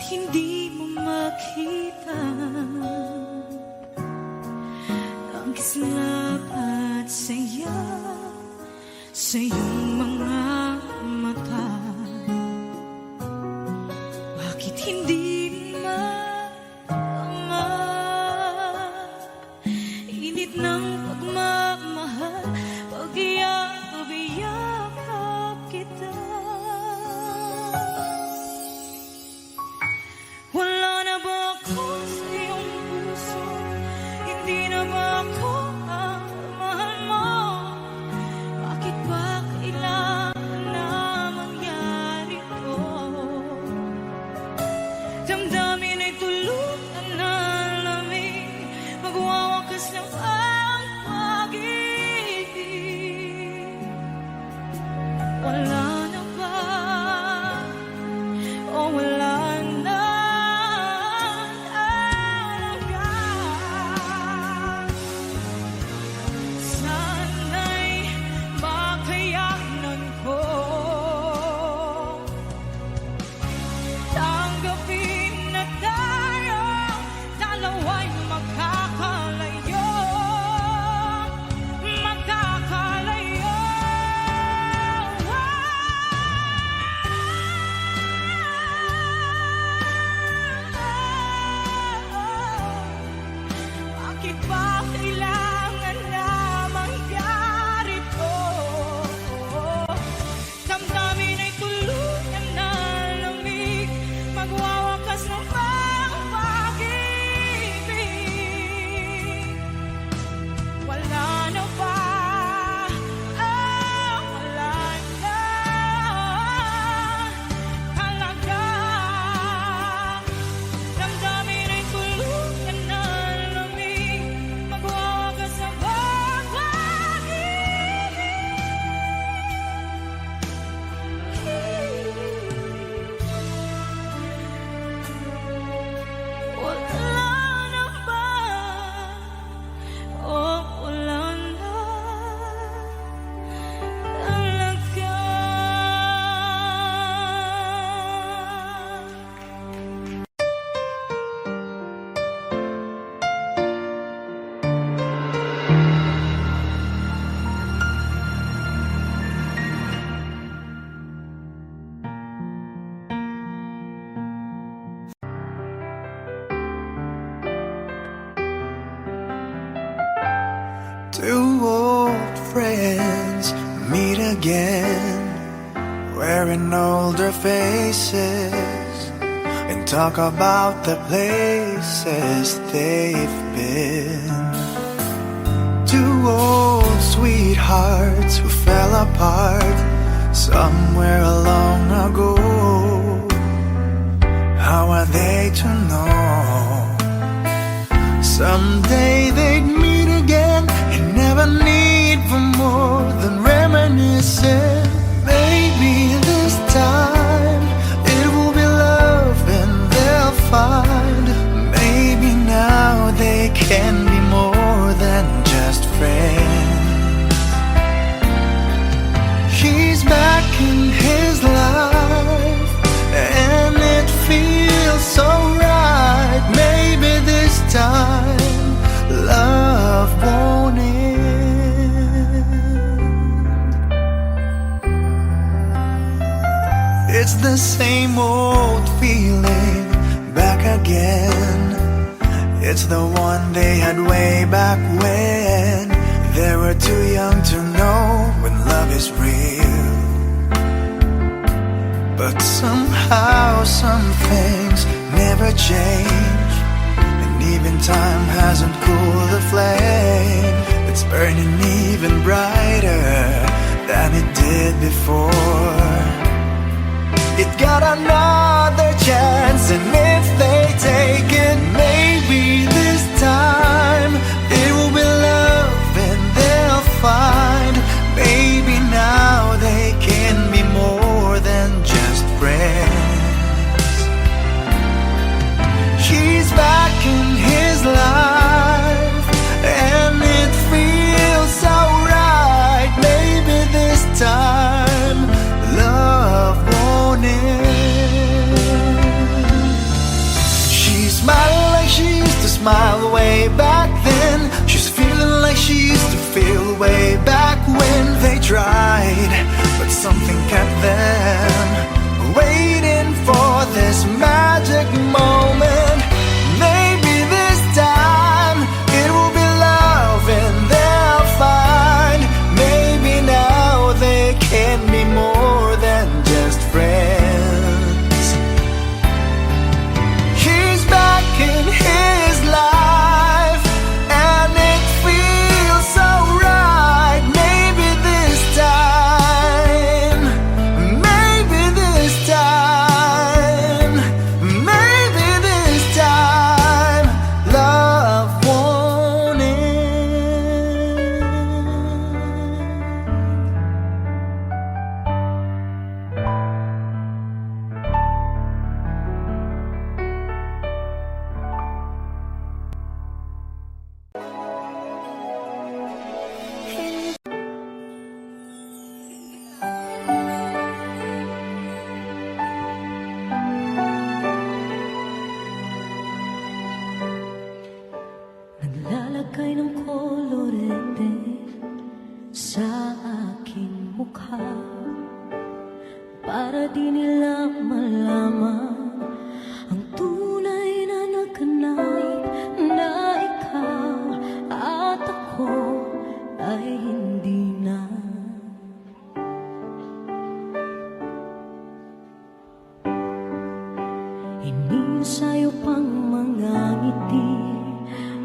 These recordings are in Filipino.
hindi mo makita ang kislap at saya sa iyong mga mata? Bakit hindi maama init ng pagmamahal pag iyakap kita? Wala na ba ako sa iyong puso? Hindi na ba ako ang mahal mo? Bakit ba kailangan na mangyari to? Damdamin ay tuluyan na lamig, magwawakas ng ang pag-ibig. Wala na ba? O wala na? Bakit ba kailangan na mangyari to? Damdamin ay tuluyan na lamig, magwawakas ng pag-ibig. Wala na ba? Wala na talaga. Damdamin ay tuluyan na lamig, magwawakas ng pag-ibig. Wala na ba? O wala na talaga. Two old friends meet again, wearing older faces, and talk about the places they've been. Two old sweethearts who fell apart somewhere long ago. How are they to know? Someday they'd meet again and never need for more than reminiscing. Maybe this time it will be love and they'll find. Maybe now they can be more than just friends. She's back in his life and it feels so right. Maybe this time love won't end. It's the same old feeling back again. It's the one they had way back when they were too young to know when love is real. But somehow some things never change, and even time hasn't cooled the flame. It's burning even brighter than it did before. It got another chance, and if they take it, maybe this time it will be love and they'll find. Maybe now they can be more than just friends. She's back in his life and it feels so right. Maybe this time love won't end. smile way back then. She's feeling like she used to feel way back when they tried, but something kept them waiting for this magic moment. Maybe this time it will be love and they'll find. Maybe now they can be more than just friends. He's back in his life and it feels so right. Maybe this time, maybe this time, maybe this time, love won't end. Naglalagay ng kolorete sa aking mukha para di nila malaman ang tunay na naganap, na ikaw at ako ay hindi na. Inisayo pang mga ngiti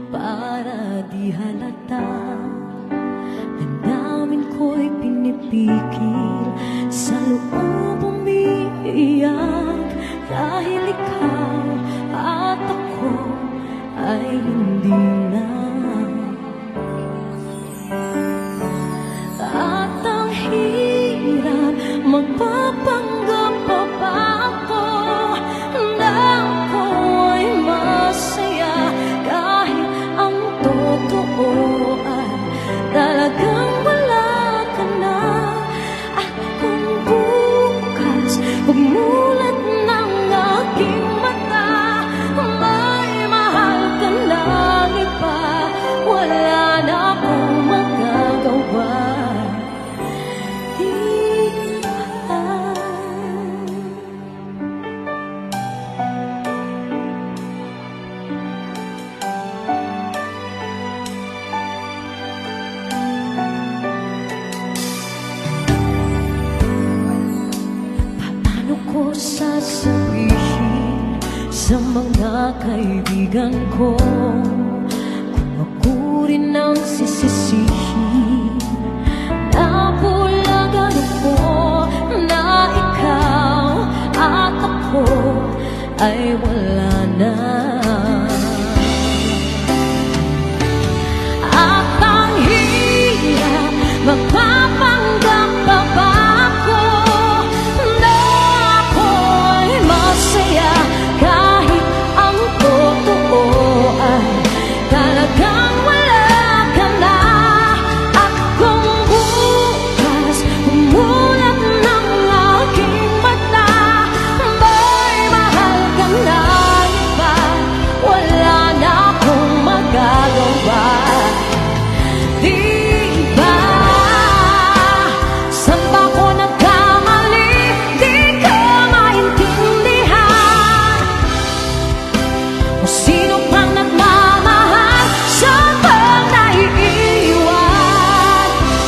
para di halata. Damdamin ko'y pinipigil, sa loob umiiyak, dahil ikaw at ako ay hindi na. At ang hirap, magpapanggap pa ba ako na ako ay masaya, kahit ang totoo ay talagang wala ka na. At kung bukas pagmulat ng aking mata, may mahal ka ng iba, wala na akong magagawa. Paano ko sasabihin sa mga kaibigan ko kung ako rin ang sisisihin? Nabulagan ako na ikaw at ako ay wala na. At ang hirap, magpapanggap pa ba ako na ako'y masaya, kahit ang totoo ay talagang wala ka na. At kung bukas umulat ng aking mata, may mahal ka na iba, wala na akong magagawa. Di ba? Saan ba ko nagkamali? Di ko maintindihan. Kung sino pang nagmamahal, siya pang naiiwan,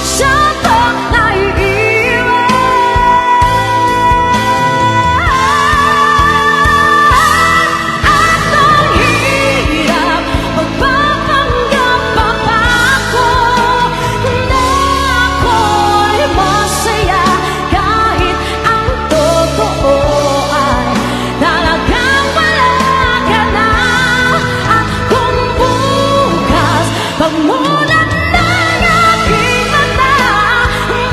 siya pang naiiwan. At ang hirap, magpapanggap pa ba ako na ako'y masaya, kahit ang totoo ay talagang wala ka na. At kung bukas pagmulat ng aking mata,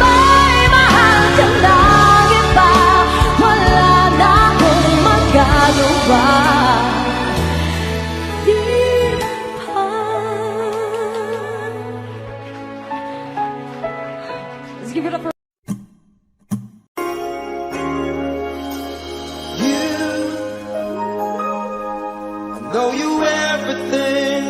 may mahal ka ng iba, wala na akong magagawa. Di ba? Let's give it up for You, I know you everything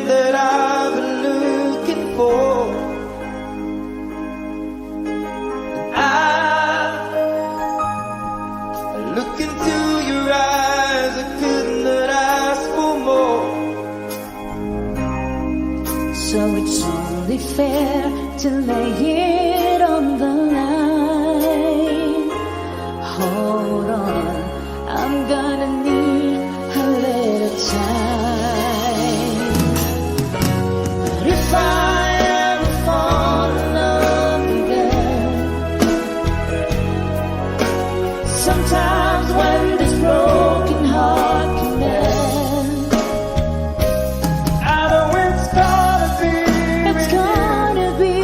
only fair to lay it on the line. Hold on, I'm gonna need a little time. But if I ever fall in love again, sometimes when this broken heart can end, I know it's gonna be it's gonna be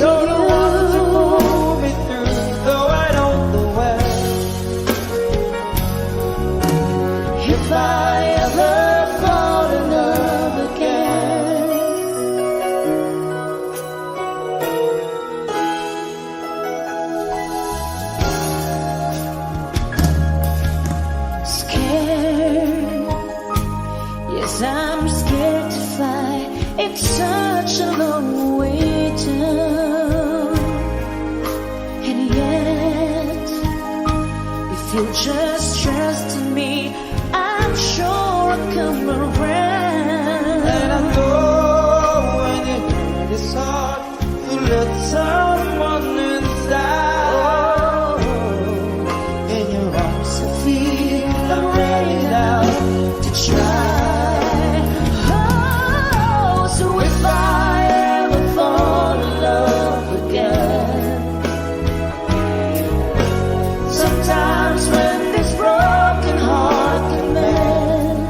You're the one to you. pull me through, though I don't know when. If I ever fall in love again, scared, yes, I'm scared to fly. It's such a long way down, and yet if you just trust in me, I'm sure I'll come around. And I know when your heart is hard, you let someone inside. Oh, In your arms, I feel I'm ready now to try. Oh, so if I ever fall in love again, sometimes when this broken heart can mend,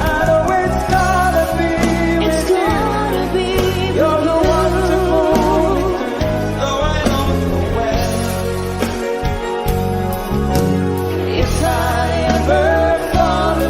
I know it's gonna be it's with you. gonna be You're the with one to you. pull me through, though I don't know when. If I ever fall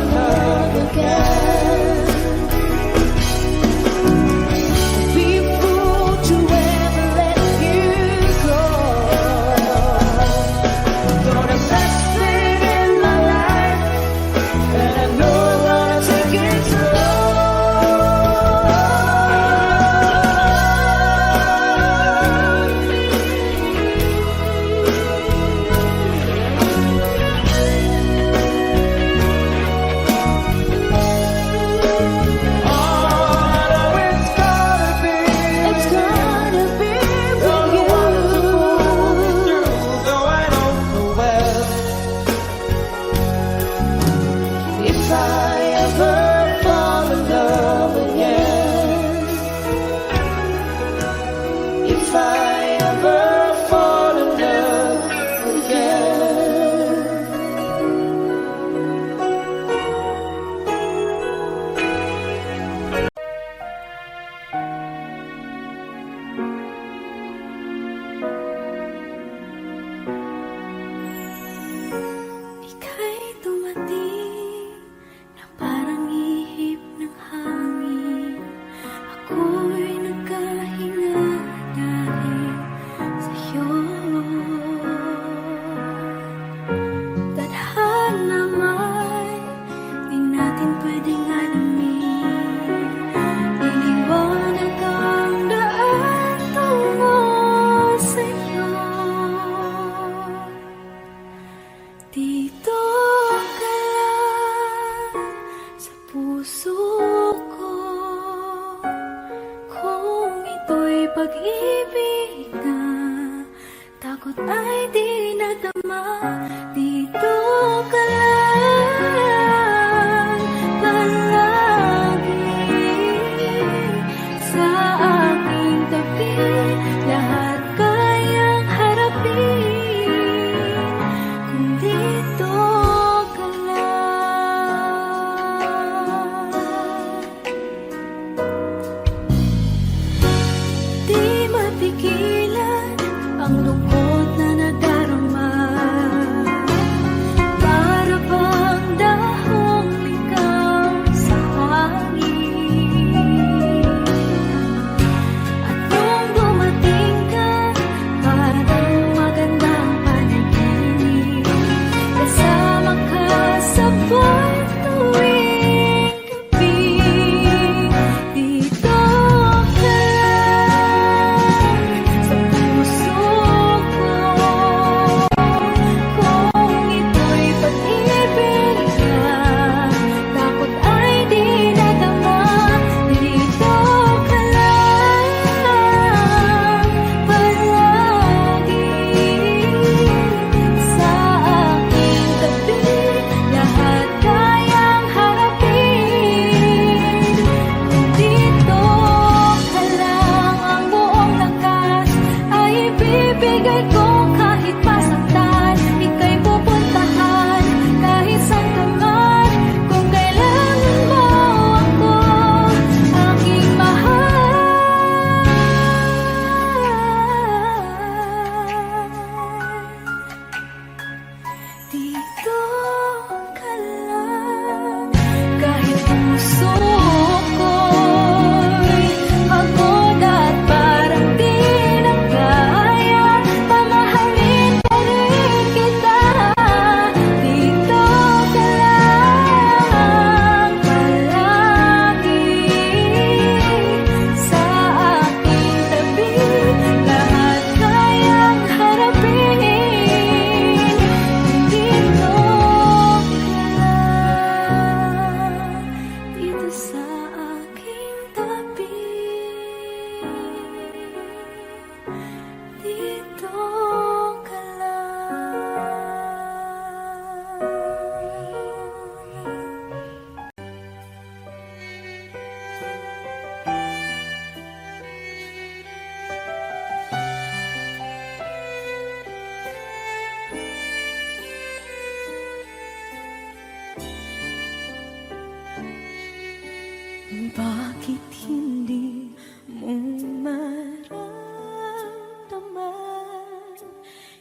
Bakit hindi mo maramdaman?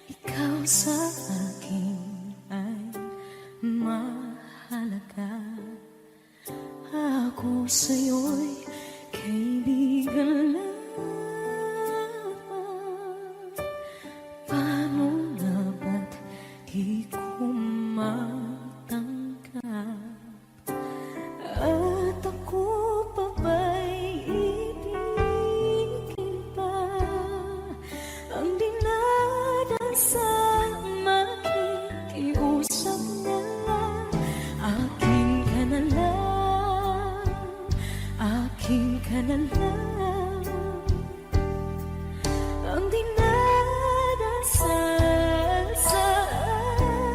Ikaw sa akin ay mahalaga. Ako sa'yo'y kaibigan lamang. Paano nga ba't di ko matanggap? At ako pa ba'y ibigin pa? Ang dinadasal makikiusap na lang. Akin ka na lang, akin ka na lang. Ang dinadasal sa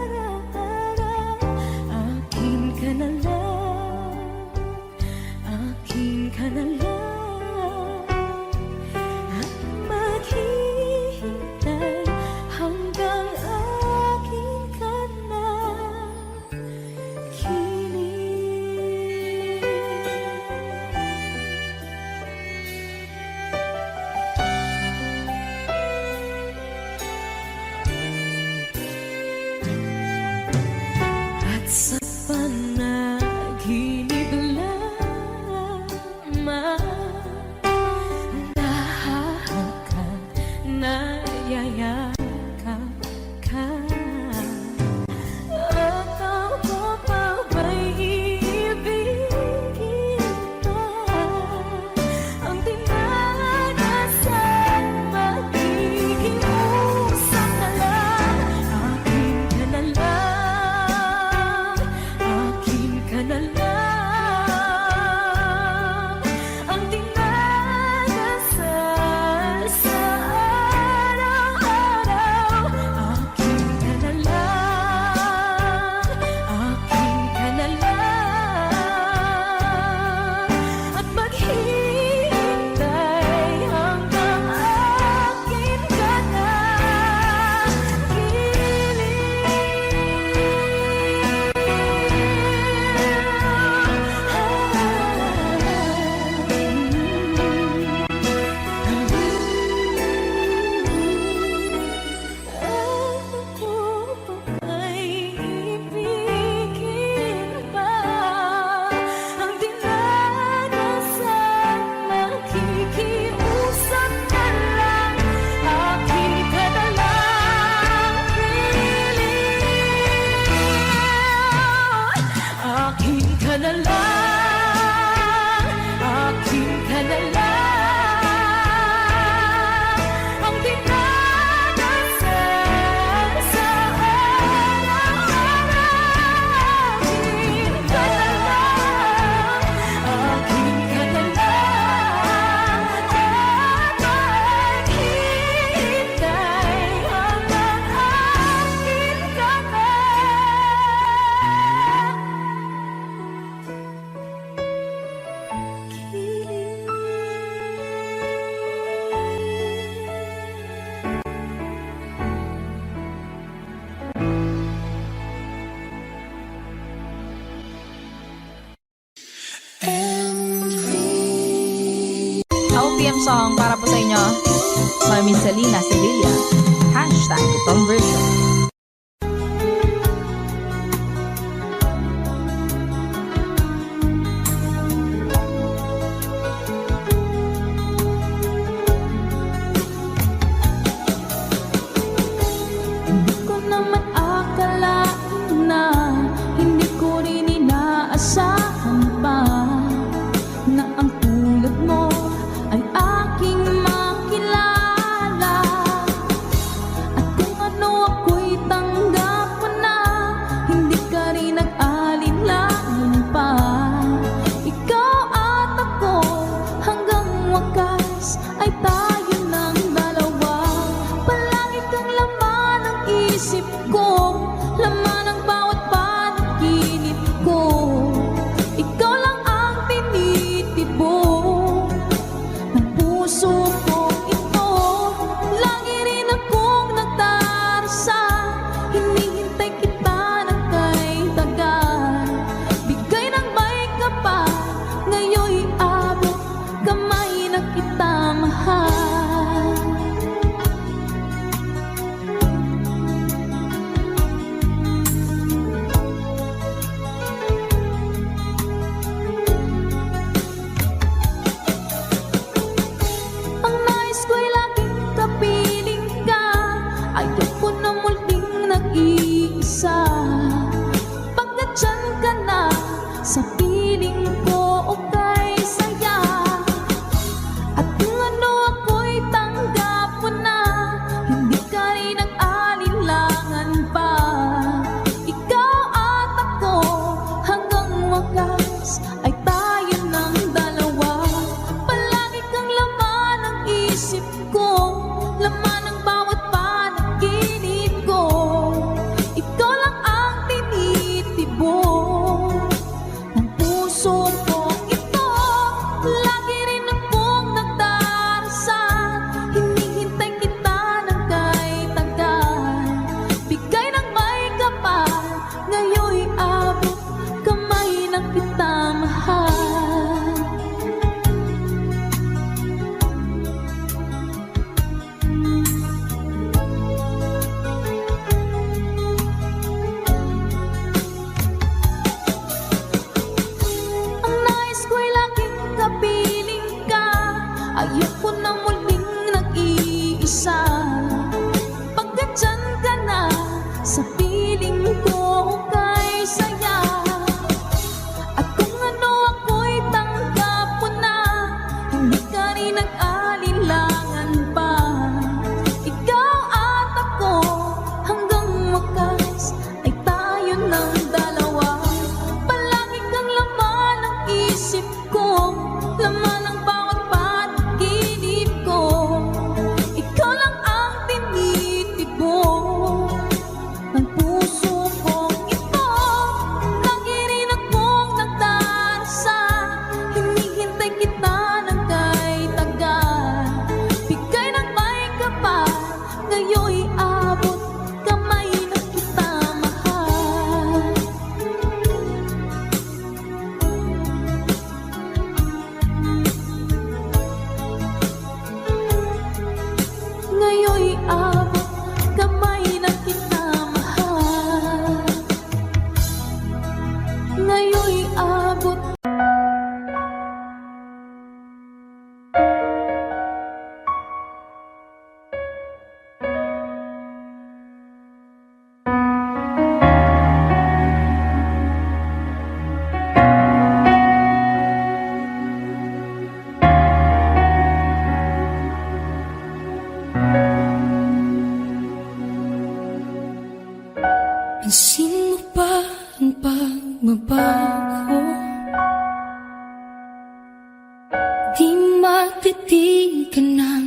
araw-araw. Akin ka na lang, akin ka na lang. At maghihintay hanggang akin ka na kilig. At sa panaginip lamang nahahagkan, nayayakap ka. At ako pa ba'y iibigin pa? Ang dinadasal makikiusap na lang. Akin ka na lang, akin ka na lang. Ang dinadasal sa araw-araw. Akin ka na lang, akin ka na lang. At maghihintay hanggang akin ka na Ako pa ba'y ibigin pa? Ang dinadasal makikiusap na lang. Akin ka na lang, kilig. Akin ka na lang, akin ka na lang. Ang dinadasal sa araw-araw. Akin ka na lang, akin ka na lang. At maghihintay hanggang akin ka na OPM song para po sa inyo, Mami Selena Sevilla, #conversion. Hindi ko naman akalain na hindi ko rin inaasahan pa na ang tulad mo ay aking makilala. At kung ano ako sa piling ko o kay saya. At kung ano ako'y tanggap mo na, hindi ka rin nag-alinlangan pa. Ikaw at ako hanggang wakas ay tayo ng dalawa. Palagi kang laman ng isip ko, laman ng bawat panaginip ko. Ikaw lang ang tinitibok ng puso ko ito. Lagi rin akong nagdarasal, hinihintay kita ng kay tagal. Bigay ng may kapal, ngayon'y abot kamay na kita mahal. Ang nais ko'y laging kapiling ka, ayoko na muling nag-iisa. Pagkat dyan ka na, sa piling ko o kay saya. At kung ano ako'y tanggap mo na, hindi ka rin nag-alinlangan pa. Ikaw at ako hanggang wakas ay tayo ng dalawa. Palagi kang laman ng isip ko, laman ng bawat panaginip ko. Ikaw lang ang tinitibok ng puso ko ito. Lagi rin akong nagdarasal, hinihintay kita ng kay tagal. Bigay ng may kapal, ngayon'y abot kamay na kita mahal. Ngayon'y abot kamay na kita mahal. Ngayon'y abot. Pansin mo ba ang pagbabago? Di matitigan ng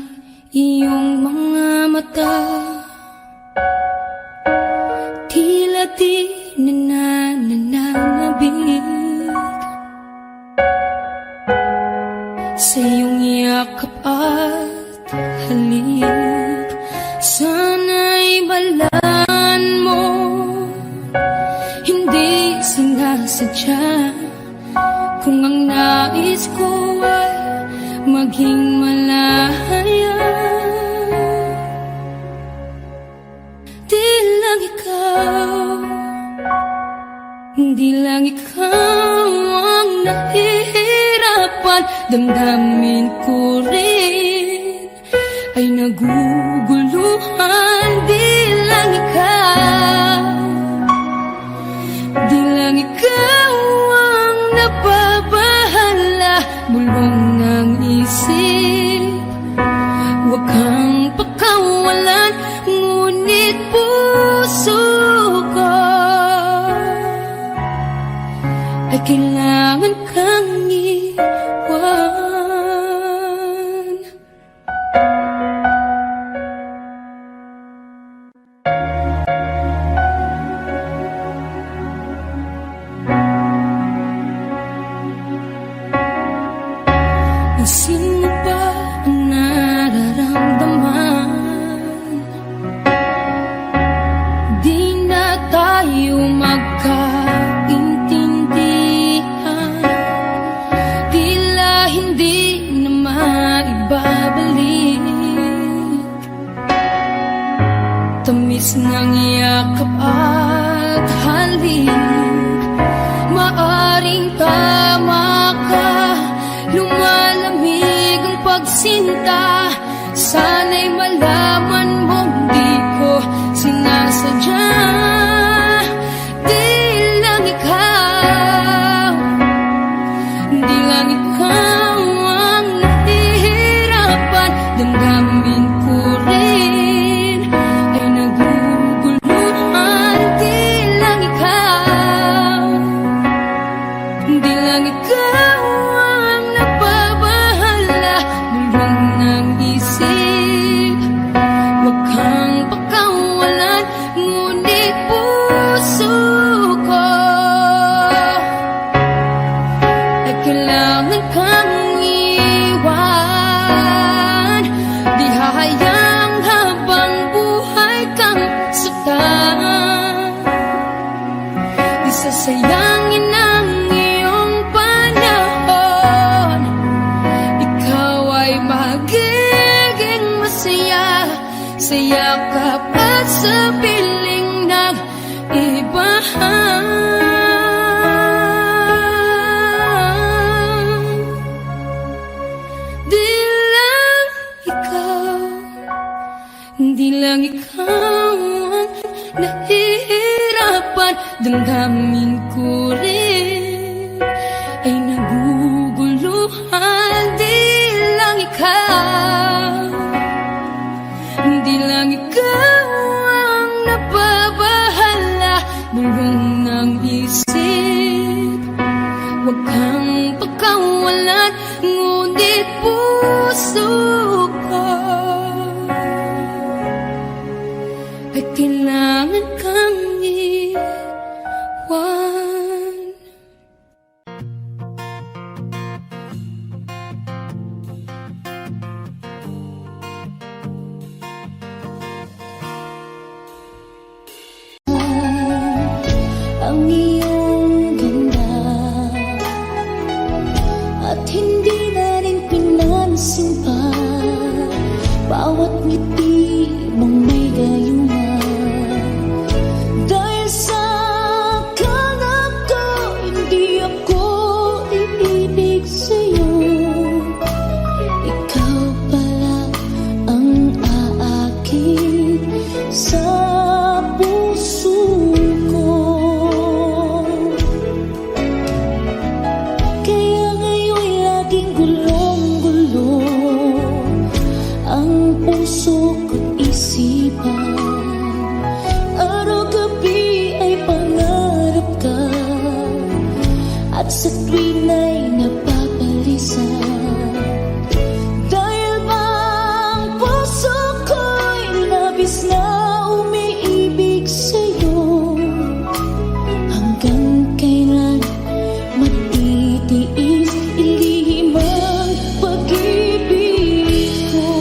iyong mga mata. Tila di nananabig sa iyong yakap at halik. Sana'y balaan mo, hindi sinasadya. Kung ang nais ko ay maging malaya, di lang ikaw, di lang ikaw ang nahihirapan. Damdamin ko rin ay naguguluhan. Di lang ikaw, di lang ikaw ang nababahala. Bulong ng isip, huwag kang pakawalan. Ngunit puso ko ay kailangan kang iwan. Pansin mo ba ang nararamdaman? Di na tayo magkaintindihan. Tila hindi na maibabalik tamis ng yakap at halik. Maaring tama ka, lumalamig ang pagsinta. Sana'y malaman mong di ko sinasadya. Di lang ikaw sayangin ang iyong panahon. Ikaw ay magiging masaya sa yakap at sa piling ng iba. Di lang ikaw ang nahihirapan, damdamin ko rin ay naguguluhan. Di lang ikaw ang nababahala, bulong ng isip. Huwag kang pagkawalan, ngunit puso ko ay kailangan kang iwan. Ang iyong ganda at hindi na rin pinansin pa, bawat ngiti mong may gayuma. Dahil sa akala ko, hindi ako iibig sa'yo. Ikaw pala ang aakit sa puso ko. Kaya ngayon'y laging gulong-gulo ang puso ko't isipan. Araw-gabi ay pangarap ka, at sa tuwin ay napapalisan. Dahil bang puso ko'y labis na umiibig sa'yo. Hanggang kailan matitiis ilihim ang pag-ibig ko?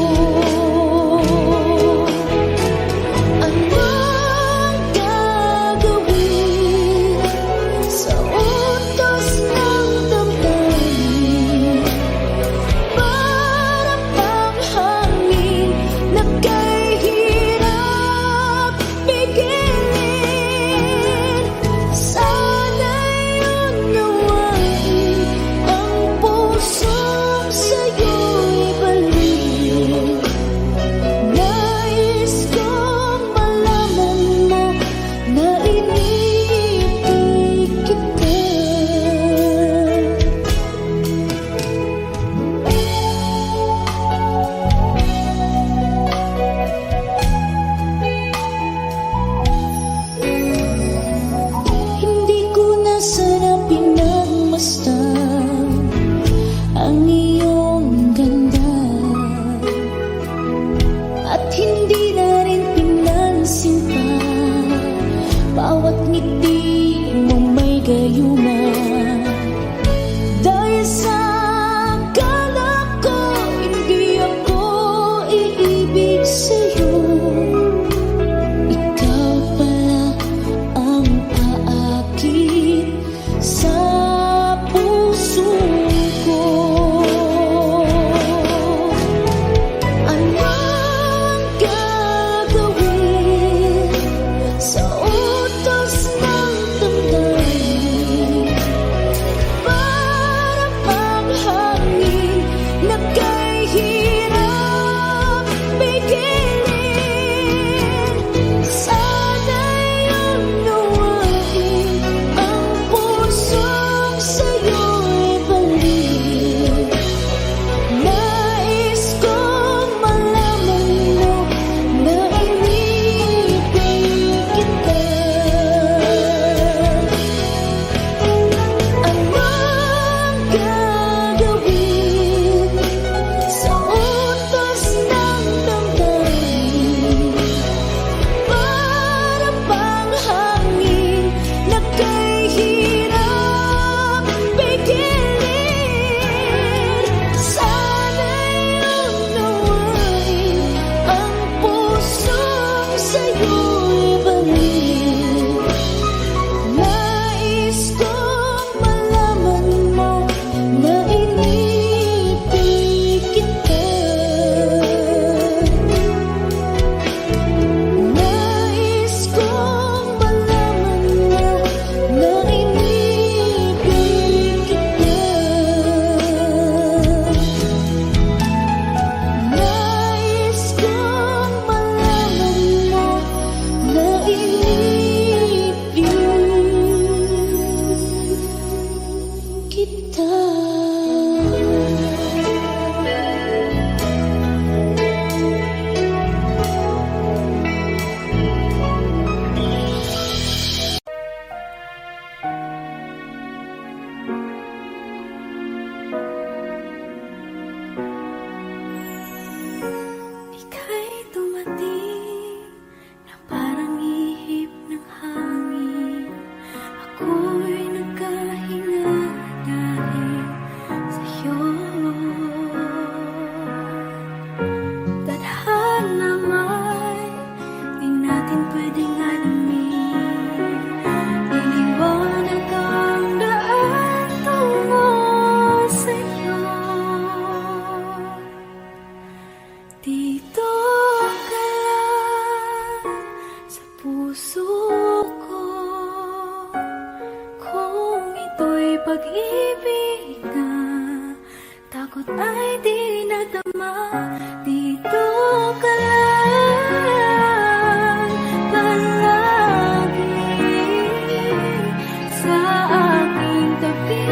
Anong gagawin sa utos ng damdamin? Para bang hangin na kay hirap pigilin? Sana'y unawain ang pusong sa'yo'y balik. Nais kong malaman mo na iniibig kita. Hindi ko na sana pinagmasdan ang iyong ganda, at hindi na rin pinansin pa, bawat ngiti mo may gayuma. Dahil sa akala ko, hindi ako iibig sa'yo. Ikaw pala ang aakit sa pag-ibig na takot ay di nadama. Dito ka lang palagi sa aking tabi,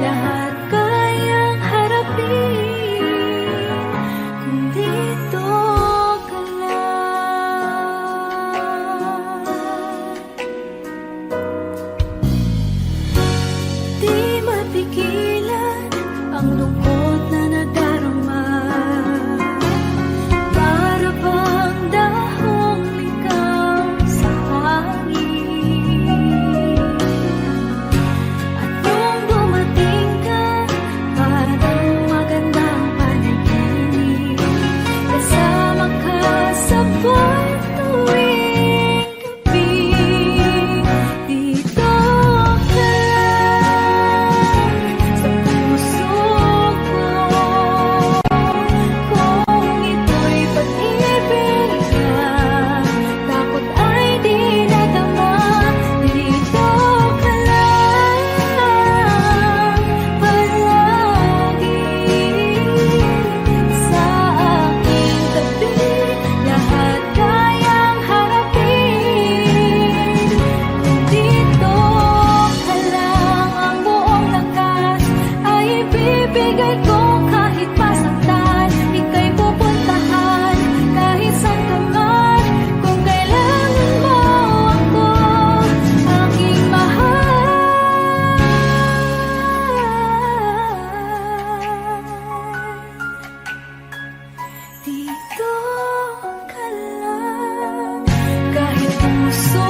lahat kayang harapin kung dito ka lang. Di mapigilan ang lungkot na nadarama, para bang dahong ikaw sa hangin. At nung dumating ka, parang magandang panaginip, kasama ka sa buwan tuwing gabi. Dito ka lang sa puso ko, kung ito'y pag-ibig ka, takot ay di nadama. Dito ka lang palagi sa aking tabi, lahat kayang harapin kung dito ka lang. Ang buong lakas ay ibibigay ko kahit masaktan, ika'y pupuntahan kahit saan ka man. Kung kailangan mo ako, aking mahal, dito ka lang. Kahit puso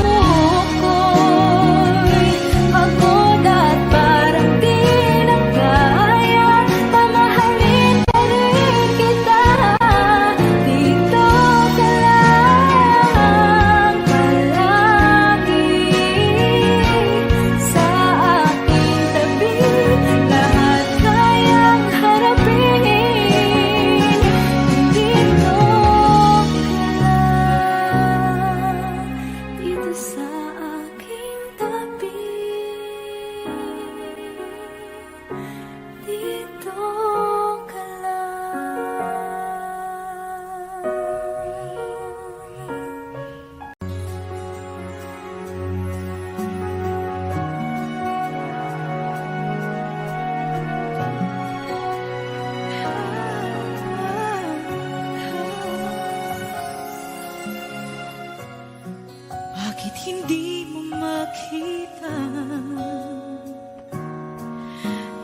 ko'y pagod at parang di na kaya, mamahalin pa rin kita. Dito ka lang palagi sa aking tabi, lahat kayang harapin kung dito ka lang. Dito sa aking tabi, dito ka Bakit hindi mo makita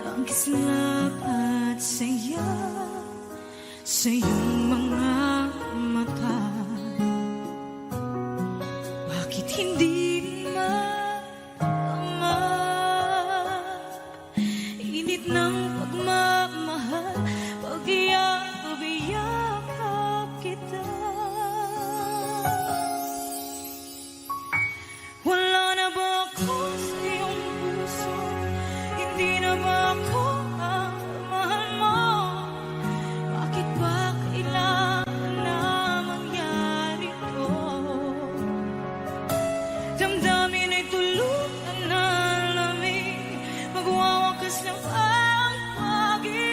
ang kislap at saya sa iyong mga mata? Bakit hindi maama init ng pagmamahal, pag-iyakap kita? Wala na ba ako sa iyong puso? Hindi na ba ako ang mahal mo? Bakit ba kailangan na mangyari to? Damdamin ay tuluyan na lamig, magwawakas ng ang pag-ibig.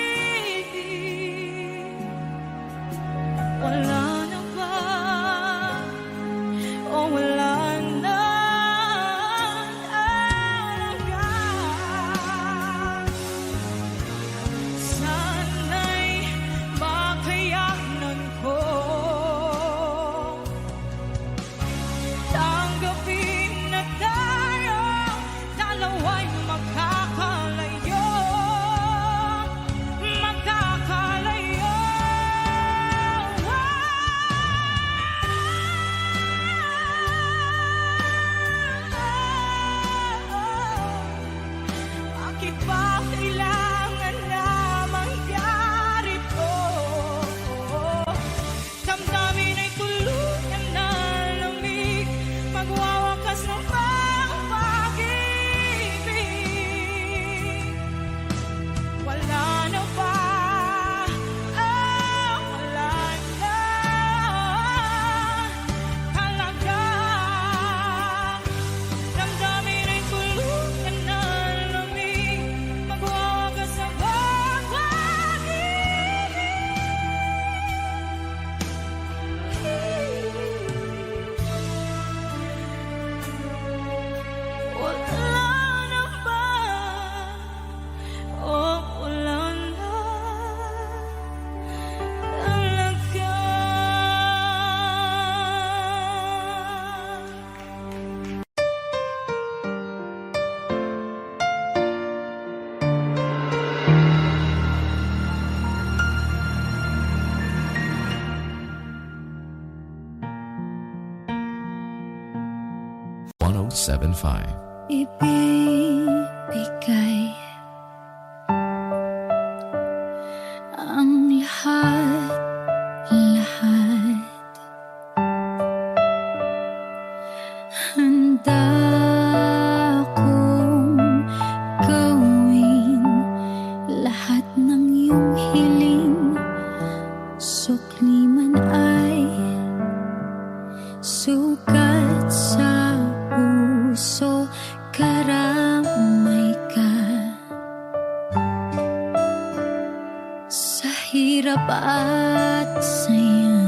Wala na ba? O wala na talaga? Sana'y makayanan ko tanggapin na tayo dalawa'y makakalayo, makakalayo. Bakit ba kailangan na mangyari to? Damdamin ay tuluyan na lamig, magwawakas ng pag-ibig. Wala na ba? Wala na talaga. Damdamin ay tuluyan na lamig, ibibigay ang lahat. Handa akong gawin lahat ng iyong hiling, sukli man ay sugat sa puso, karamay ka sa hirap at saya.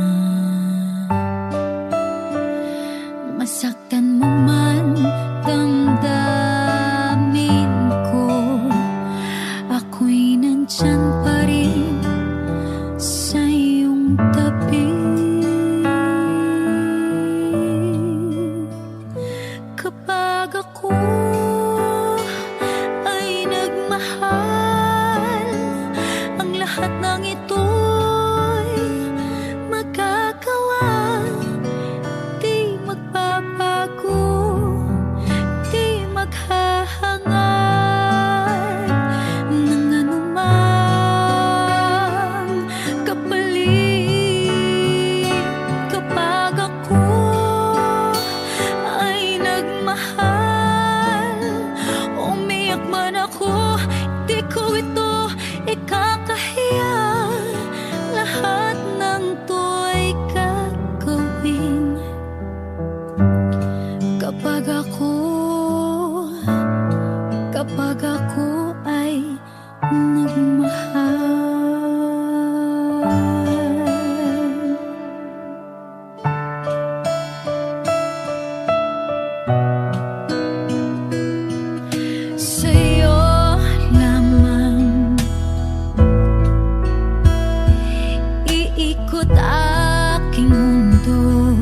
Masaktan mo man damdamin ko, ako'y nandyan pa rin sa iyong tabi. Kapag ako ay nagmahal, ang lahat ng ito'y magagawa. Di magbabago, di maghahangad ng anumang kapalit. Kapag ako ay nagmahal, umiyak man ako, di ko ito ikakahiya. Lahat ng to'y gagawin kapag ako ay nagmahal. Sa'yo lamang iikot aking mundo,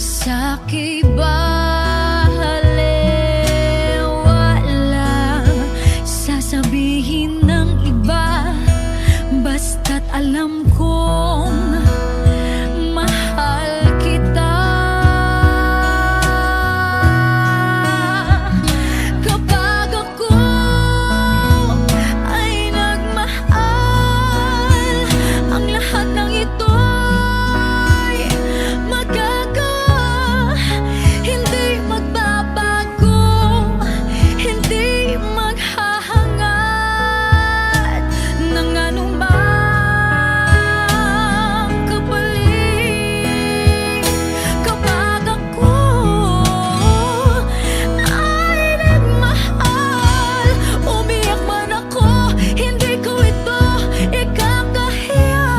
sa'ki balewala sasabihin ng iba, basta't alam kong mahal kita. Kapag ako ay nagmahal, ang lahat ng ito'y magagawa. Hindi magbabago, hindi maghahangad ng anumang kapalit. Kapag ako ay nagmahal, umiyak man ako, hindi ko ito ikakahiya.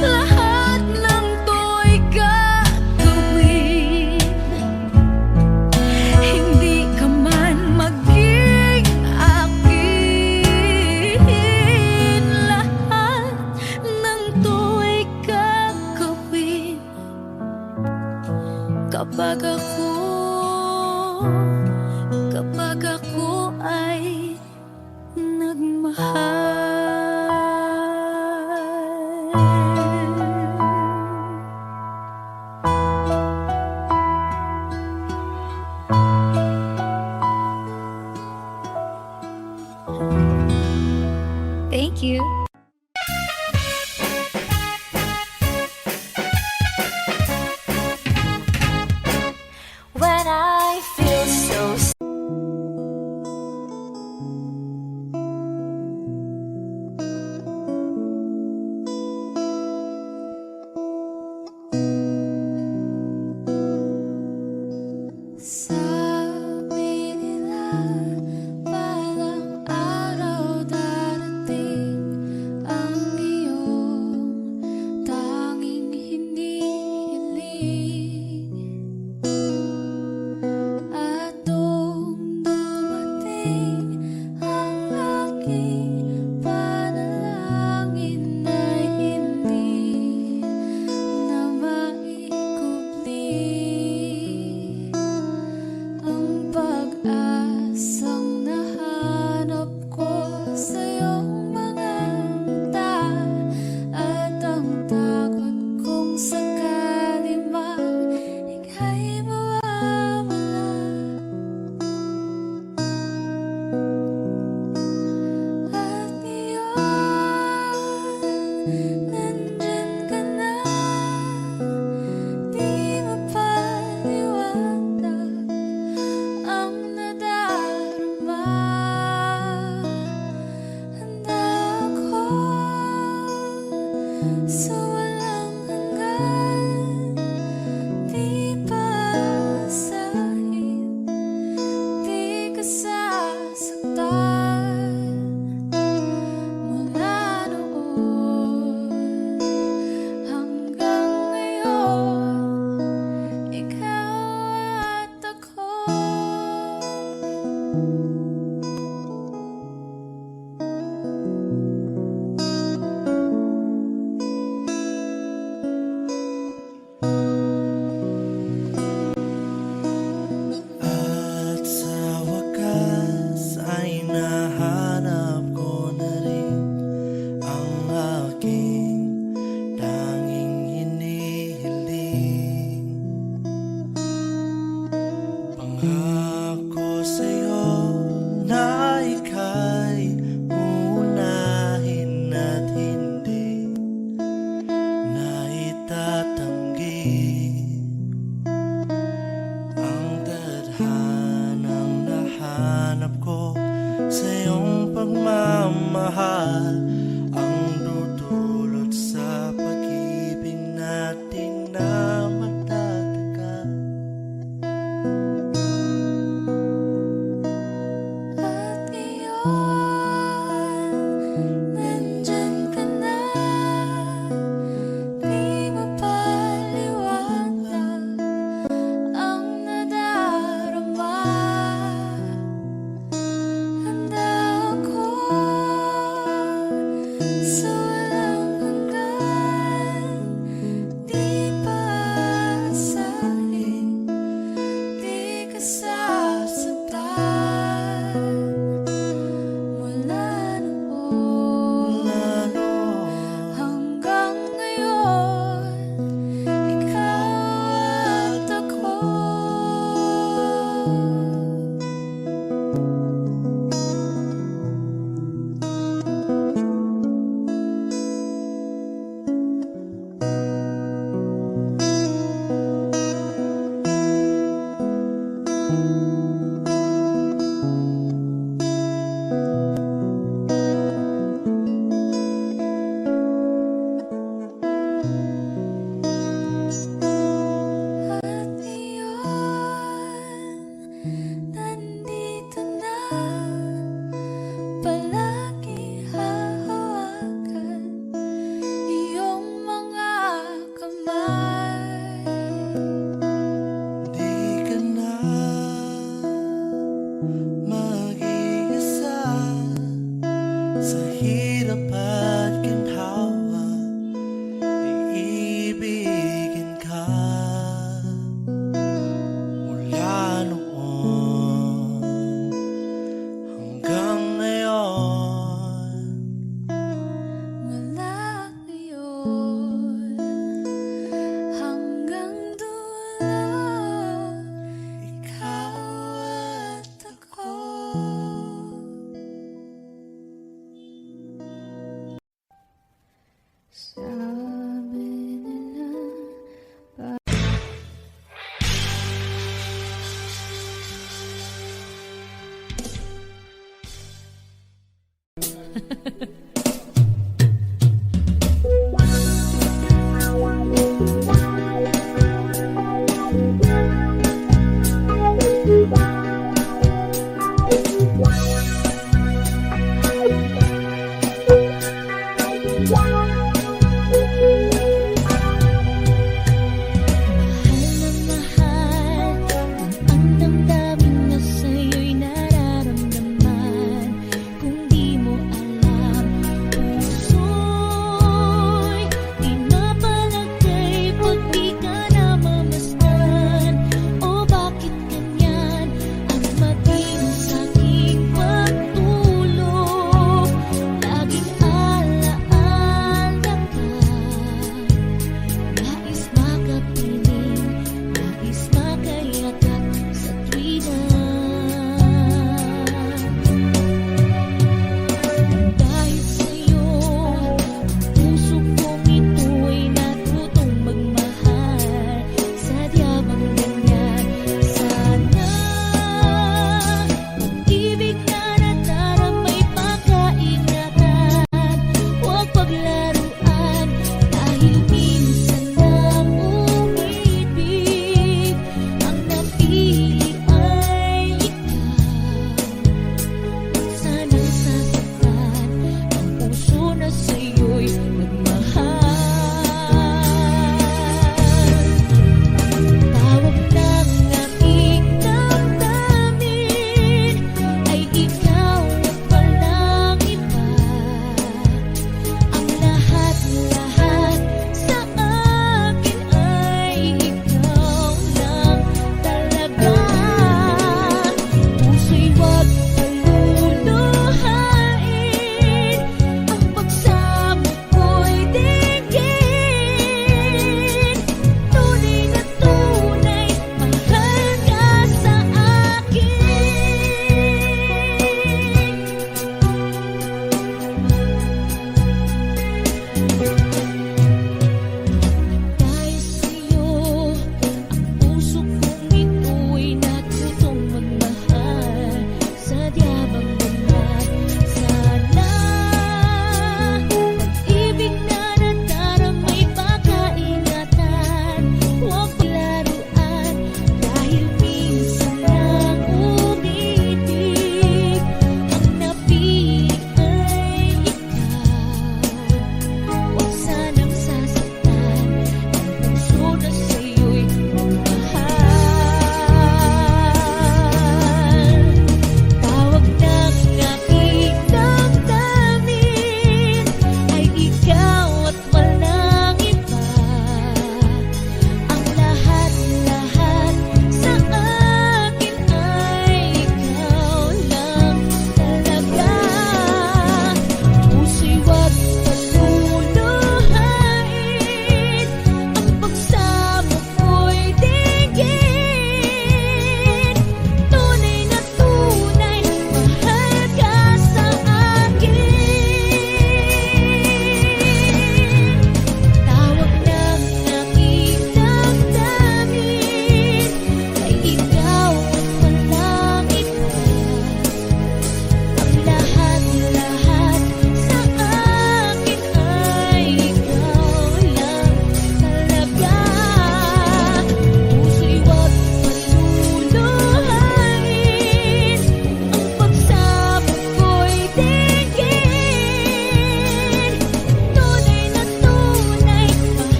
Lahat ng to'y gagawin, hindi ka man maging akin. Lahat ng to'y gagawin kapag ako ay nagmahal. Thank you. When I feel so Sabi nila parang araw darating ang iyong tanging hinihiling. At nung dumating ang aking panalangin ay hindi na maikubli ang pag-asa handa ako sa walang hanggan. Di pa sahid, di ka sasaktan. Mula noon hanggang ngayon, ikaw at ako. At sa wakas ay nahanap ko na rin ang aking tanging hinihiling. Pangako sa'yo na ika'y uunahin at hindi na itatanggi ang tadhanang nahanap ko sa iyong pagmamahal, ang dudulot sa pag-ibig natin na matatagal. At ngayon, nandyan ka na. Di mapaliwanag ang nadarama. Handa ako sa walang hanggan. Di pa sahid, di ka sasaktan. Mula noon hanggang ngayon, ikaw at ako. At ngayon, nandito na, palagi hahawakan iyong mga kamay. Di ka na mag-iisa sa hirap at ginhawa, iibigin ka. Mula noon hanggang ngayon, Mula ngayon hanggang dulo, ikaw at ako. Sabi nila Bakit ganyan ang maging sa'king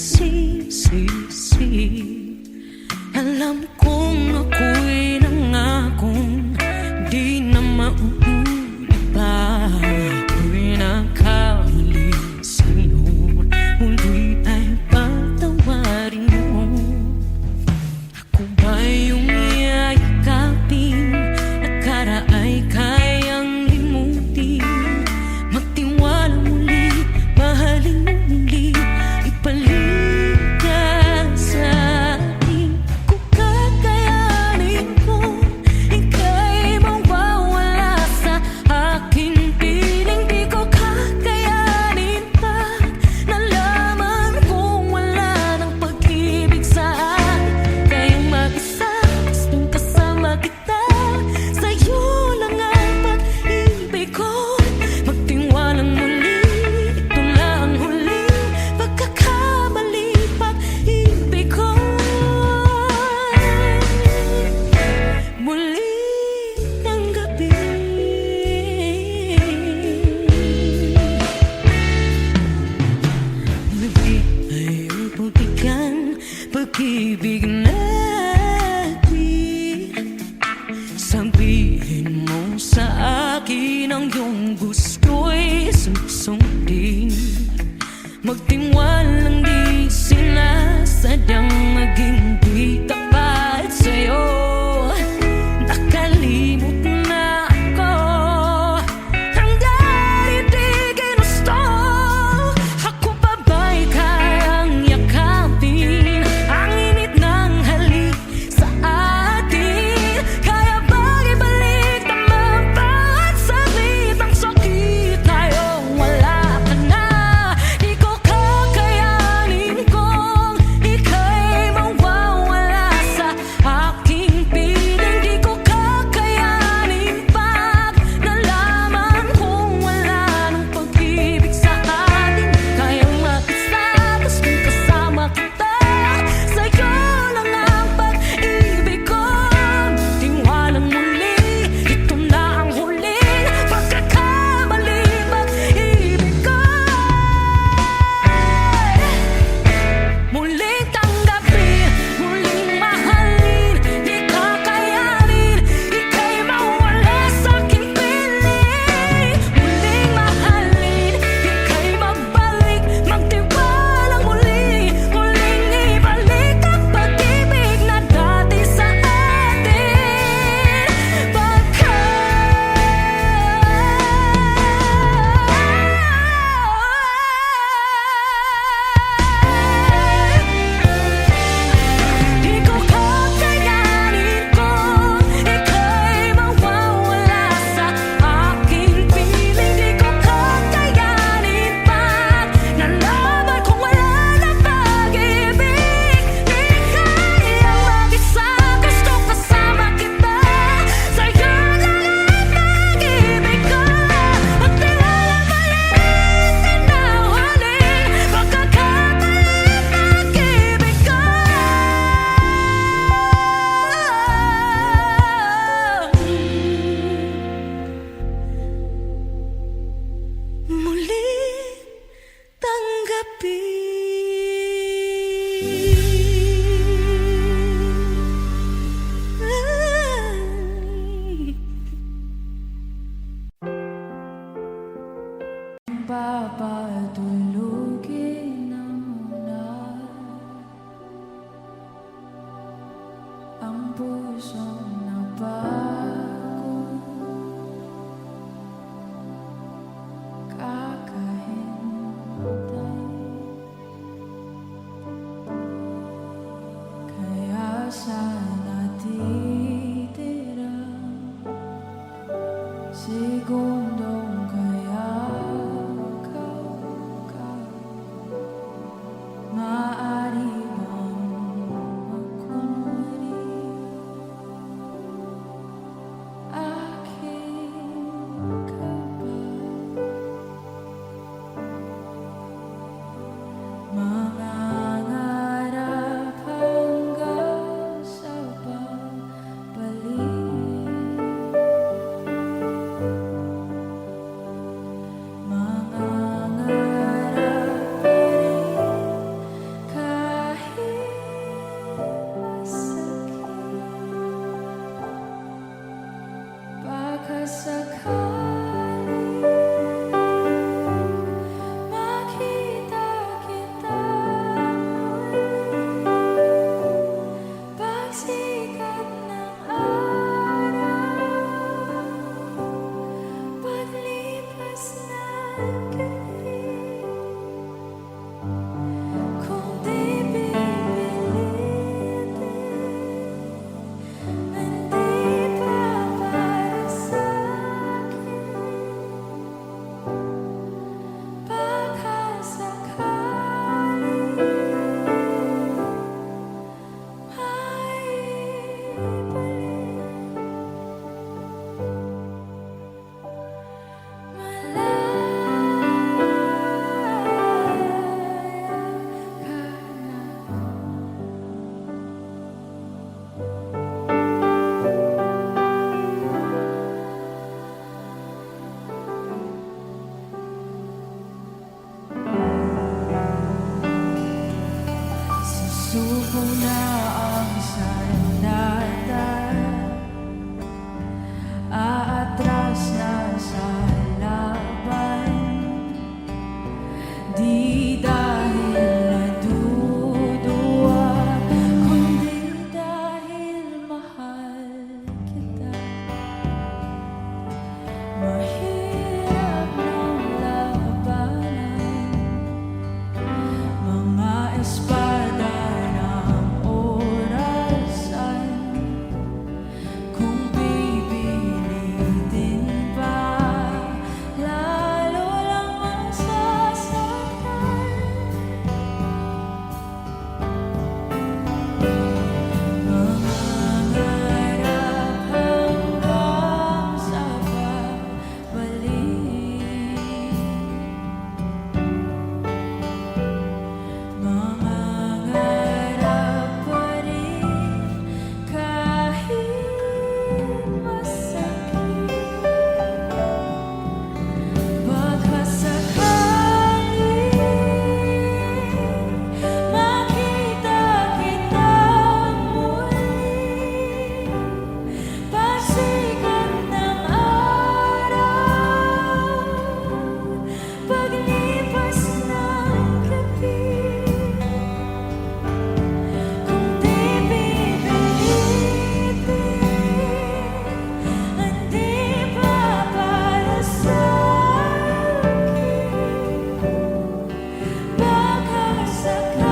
nagsisisi. Alam kong ako'y nangakong di na mauulit pa. Ako'y nakamali sa'yo, muli ay patawarin mo. Ako ba yung yayakapin, nakaraay kayang limutin? Magtiwala muli, mahalin mo muli, ibalik ka sa akin. Kung kakayanin ko, ika'y mawawala sa aking piling. Di ko kakayanin pa, nalaman kong wala ng pag-ibig sa akin. Kayong mag-isa, gustong kasama kita, sa'yo lang ang pag-ibig ko. Magtiwalang muli, ito na ang huling pagkakamali, pag-ibig ko. Muli ng gabi, muli ay upugikan, pag-ibig natin. Sabihin mo sa akin ang iyong gusto'y susundin. Magtiwalang di sinasadyang maging di tapat sa'yo. Nakalimot na ako, hanggang di ginusto. Ako pa ba'y kayang yakapin ang init ng halik sa atin? Kaya bang ibalik naman bawat saglit ang sakit? Ngayong wala ka na, di ko kakayanin kung ika'y mawawala sa aking piling. Di ko kakayanin pag nalaman kong wala ng pag-ibig sa atin. Kayang mag-isa, gustong kasama kita, sa'yo lang ang pag-ibig ko. Tiwalang muli, ito na ang huling pagkakamali, pag-ibig ko. Muling tanggapin, muling mahalin, di kakayanin, ika'y mawala sa aking piling. Muling mahalin, ika'y mabalik, magtiwalang muli, muling ibalik ang pag-ibig na dati sa atin. Di ko kakayanin kung ika'y mawawala sa aking piling. Di ko kakayanin pag nalaman kong wala na pag-ibig. Di kayang mag-isa, gusto kasama kita, sa'yo lang ang pag-ibig ko. Magtiwala maliit na huling pagkakamali, pag-ibig ko. Muli tanggapin. Papatulugin na muna ang pusong napagod. Kakahintay, kaya sana titira segundong kaya ka maaari bang magkunwari? Suko na ang sandata, aatras na sa laban. Di dahil naduduwa, kundi dahil mahal kita. Mahirap ng labanan, mga espada ng orasan. Kung pipilitin pa, lalo lang masasaktan. Mangarap hanggang sa babalik. Mangarap pa rin kahit masakit. Baka sakaling makita kita muli, pasikat ng araw, paglipas ng gabi. Kung di pipilitin, hindi pa para sa'kin. Baka sakaling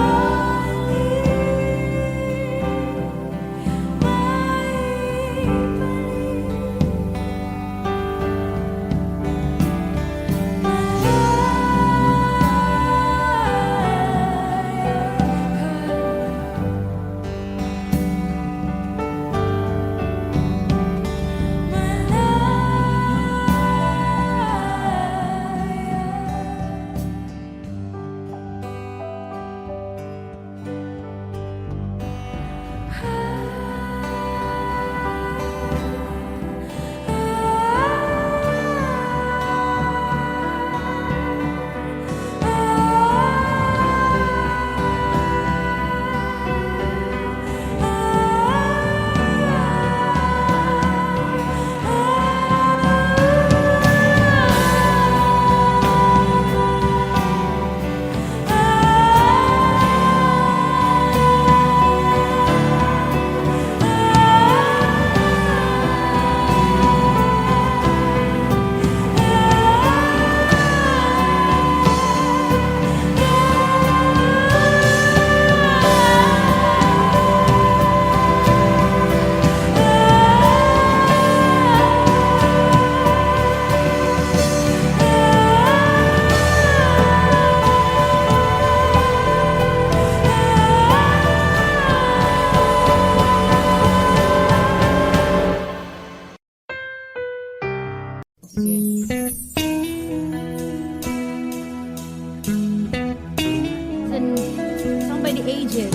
Song by the Ages.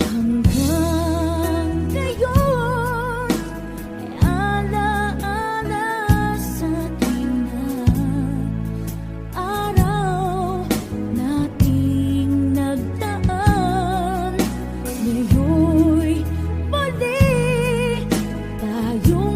Hanggang ngayon ay alaala sa ating araw nating nagdaan. Ngayon'y muli tayong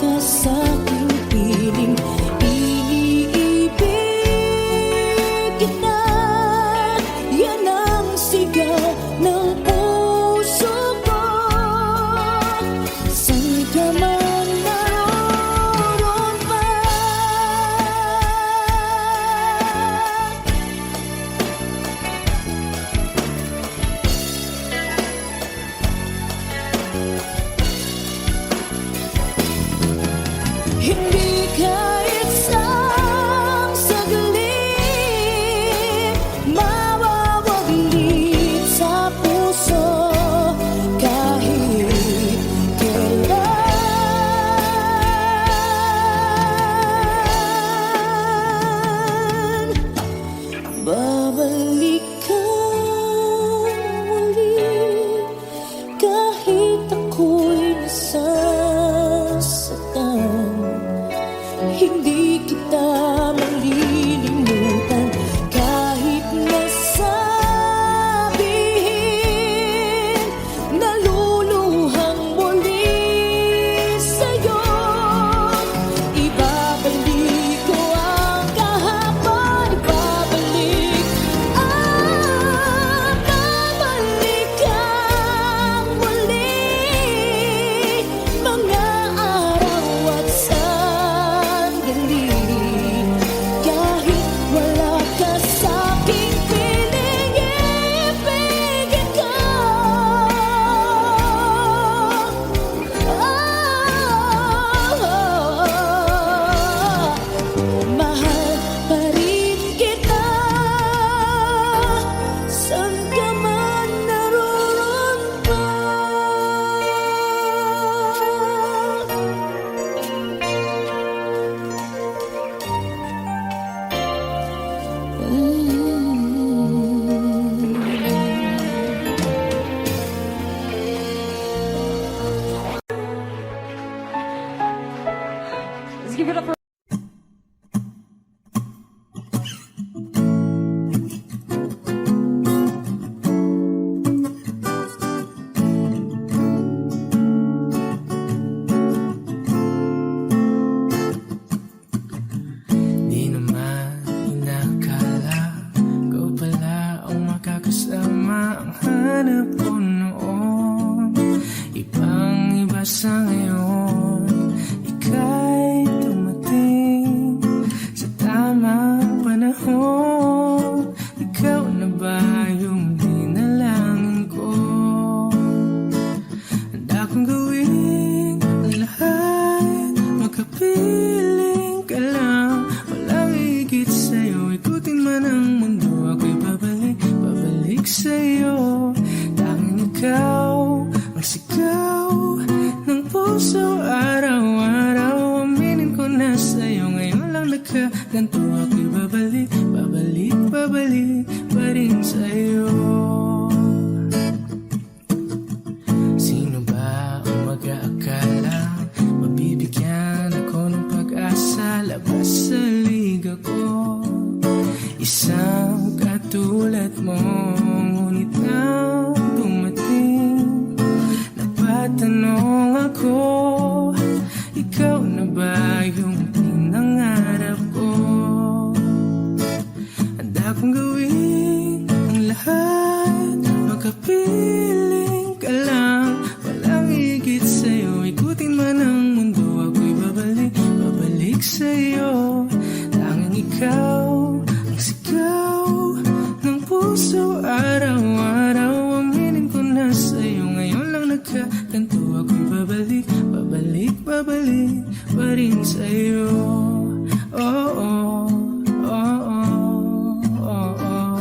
ka sa'king piling, iniibig kita. Yan ang sigaw ng puso ko. Saan ka man naroon pa, hindi kahit isang saglit mawawaglit sa puso kahit kailan. Babalik ka muli kahit ako'y nasasaktan. Hindi kita malilimutan kahit nasabihin. Naluluhang muli sa'yo. Ibabalik ko ang kahapon. Ibabalik, babalik kang muli. Mga araw at sandali, kahit wala ka sa'king piling, ibigin ko. Mahal pa rin kita, saan ka man naroon pa. Let's give it up for Di naman inakala ko pala ang makakasama ang hanap ko noon. Ibang iba sa ngayon, ika'y dumating sa tamang panahon. Ikaw na ba yung dinalangin ko? Handa kong gawin ang lahat, makapiling ka lang. Walang higit sa'yo, ikutin man ang mundo. Ako'y babalik, babalik sa'yo. Tanging ikaw ang sigaw ng puso araw-araw. Aminin ko na sa'yo, ngayon lang nagkaganto. Ako'y babalik, babalik, babalik pa rin sa'yo. Sino ba ang mag-aakala mabibigyan ako ng pag-asa? Labas sa liga ko, isang katulad mo. Ngunit nang dumating, napatanong ako, ikaw na ba yung pinangarap ko? Handa kong gawin ang lahat, makapiling ka lang. Walang higit sa'yo, ikutin man ang mundo. Ako'y babalik, babalik sa'yo. Tanging ikaw ang sigaw ng puso araw-araw. Aminin ko na sa'yo, ngayon lang nagkaganto. Ako'y babalik, babalik, babalik pa rin sa'yo. Oh, oh, oh, oh, oh, oh.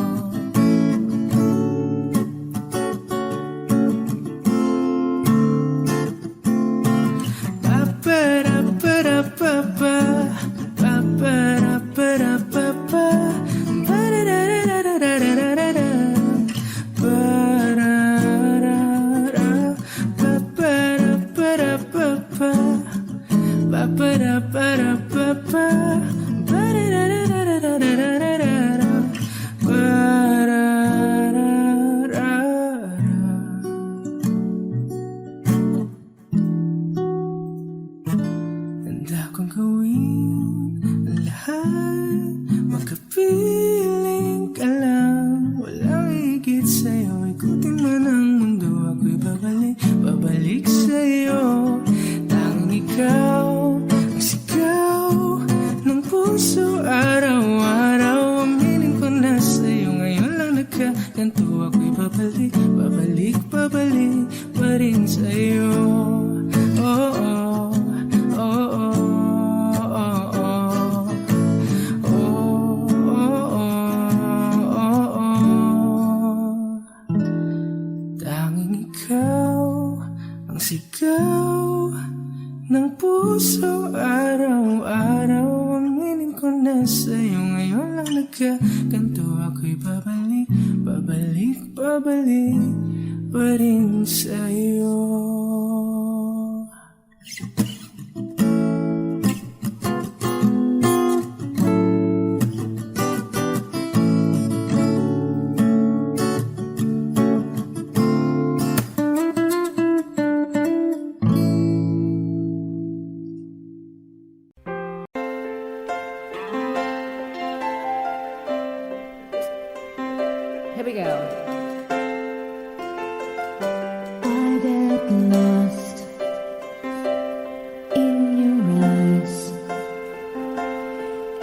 Handa kong gawin ang lahat, makapiling ka lang. Walang higit sa'yo, ikutin man ang mundo. Ako'y babalik sa'yo. Tanging ikaw ang sigaw ng puso. Araw-araw aminin ko na sa'yo. Ngayon lang nagkaganto. Ako'y babalik pa rin sa'yo. Oh, oh, oh, oh, oh, oh. Oh, oh, oh, oh. Tanging ikaw ang sigaw ng puso. Araw-araw aminin ko na sa'yo. Ngayon lang nagkaganto. Ako'y babalik pa rin sa'yo. Here we go. I get lost in your eyes,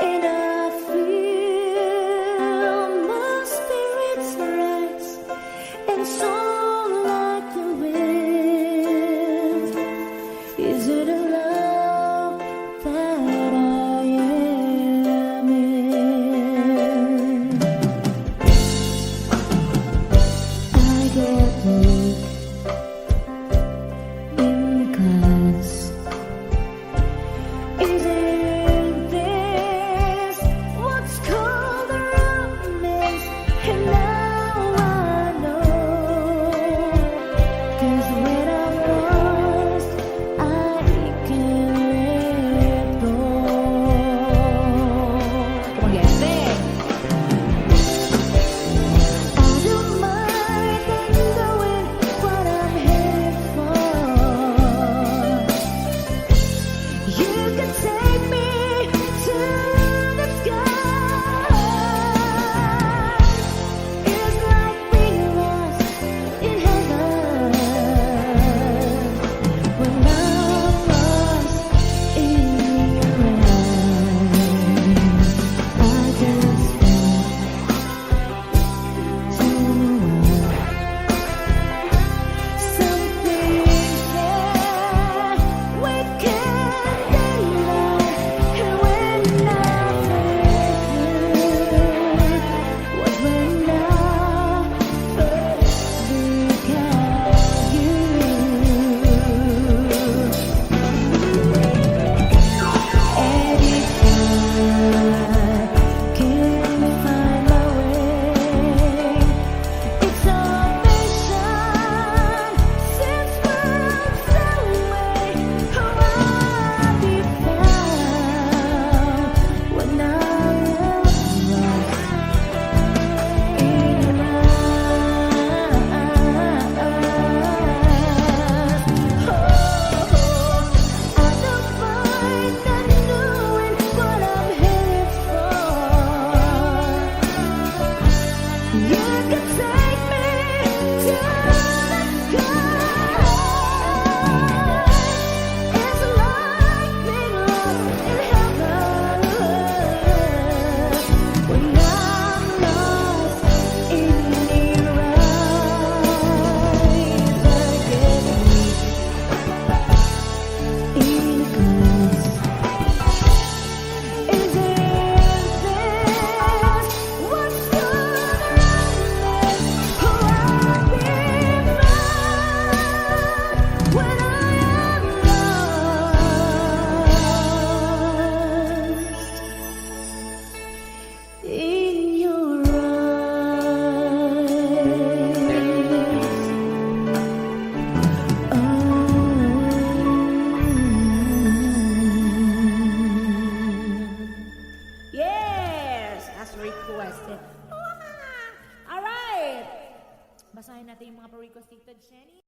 and I feel my spirits rise and soar like the wind. Is it a love that I am in? I get weak in the class. Isn't this what's called a romance? And now I know, 'cause when I'm lost, I can let go. Come on, guys, sing. I don't mind knowing what I'm headed for. You can take me to the sky. It's like being lost in heaven when I'm lost in your eyes. I just something that we can't deny. And when I'm with you, was when I first began you. And if I can't find my way, it's our mission since worlds away. Oh, I'll be found when I am lost in your eyes. Oh, I don't mind not knowing what I'm headed for. You can take me to the sky. It's like being lost in heaven when I'm lost in your eyes. I get weak in glass. Is it this what's gonna romance? Oh, I'll be found when I am lost in your eyes. Yes! As requested. Alright! Basahin natin yung mga pa-request dito, Jenny.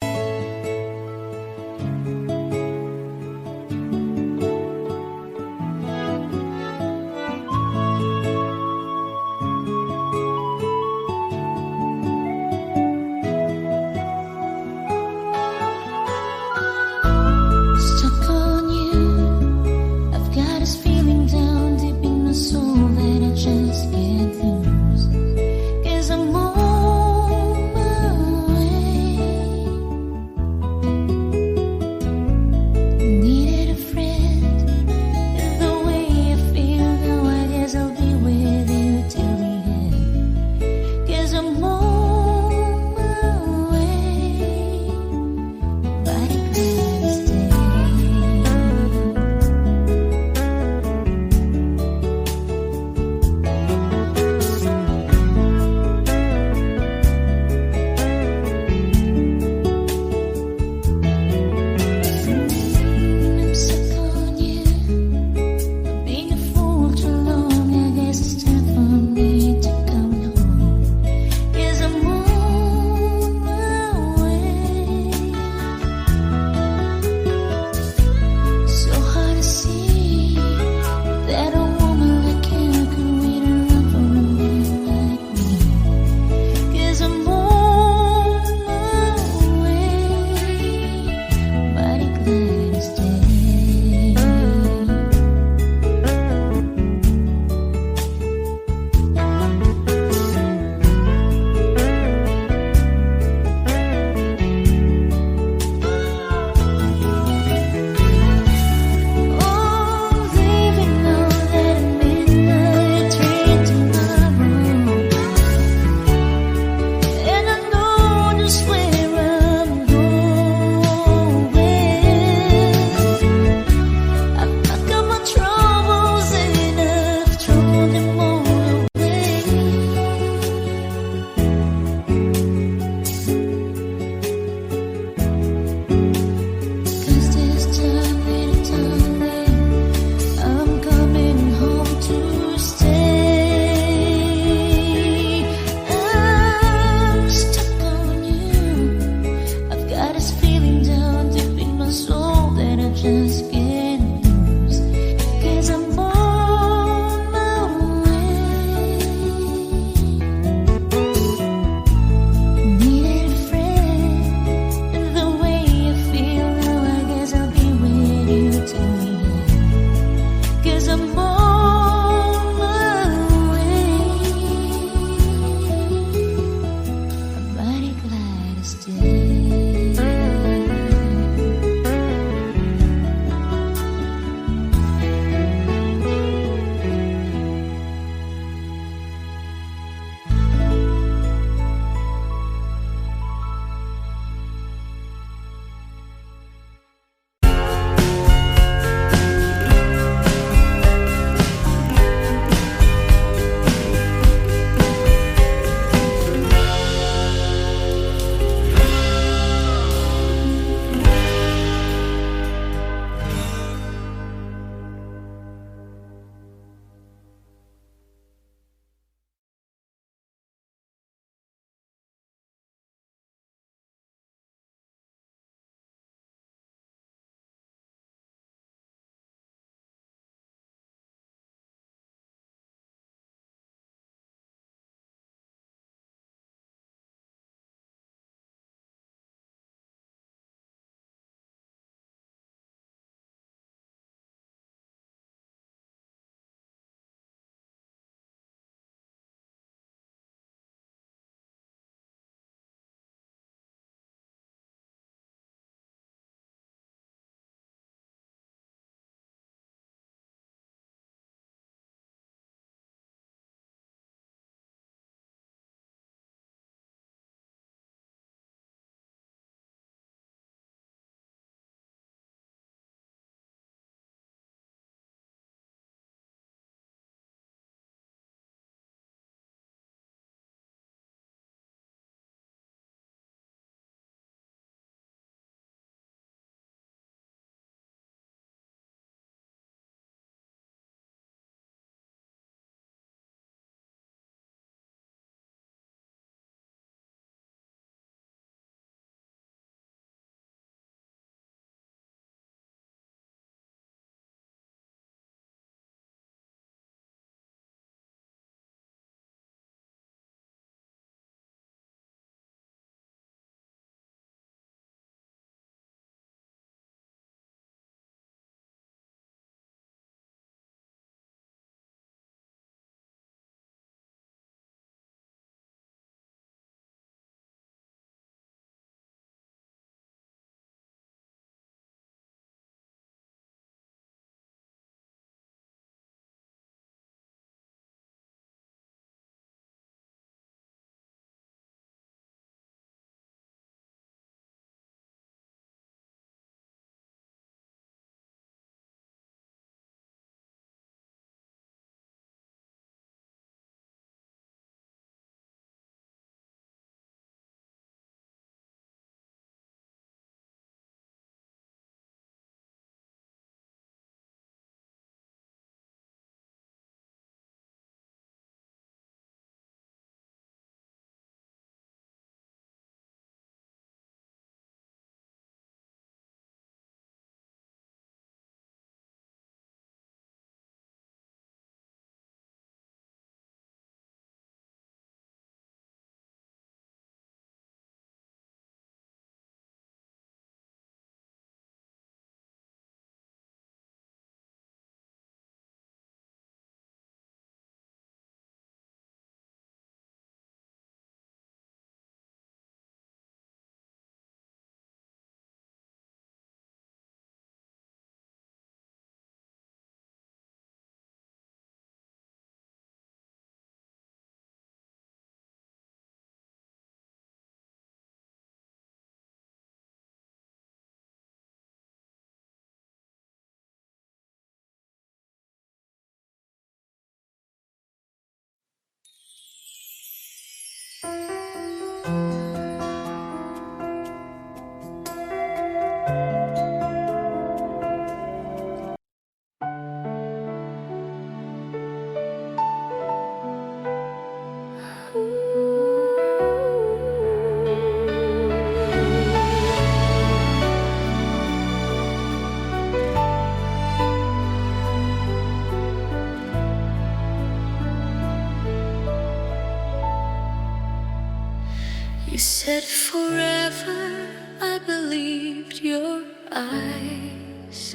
You said forever, I believed your eyes.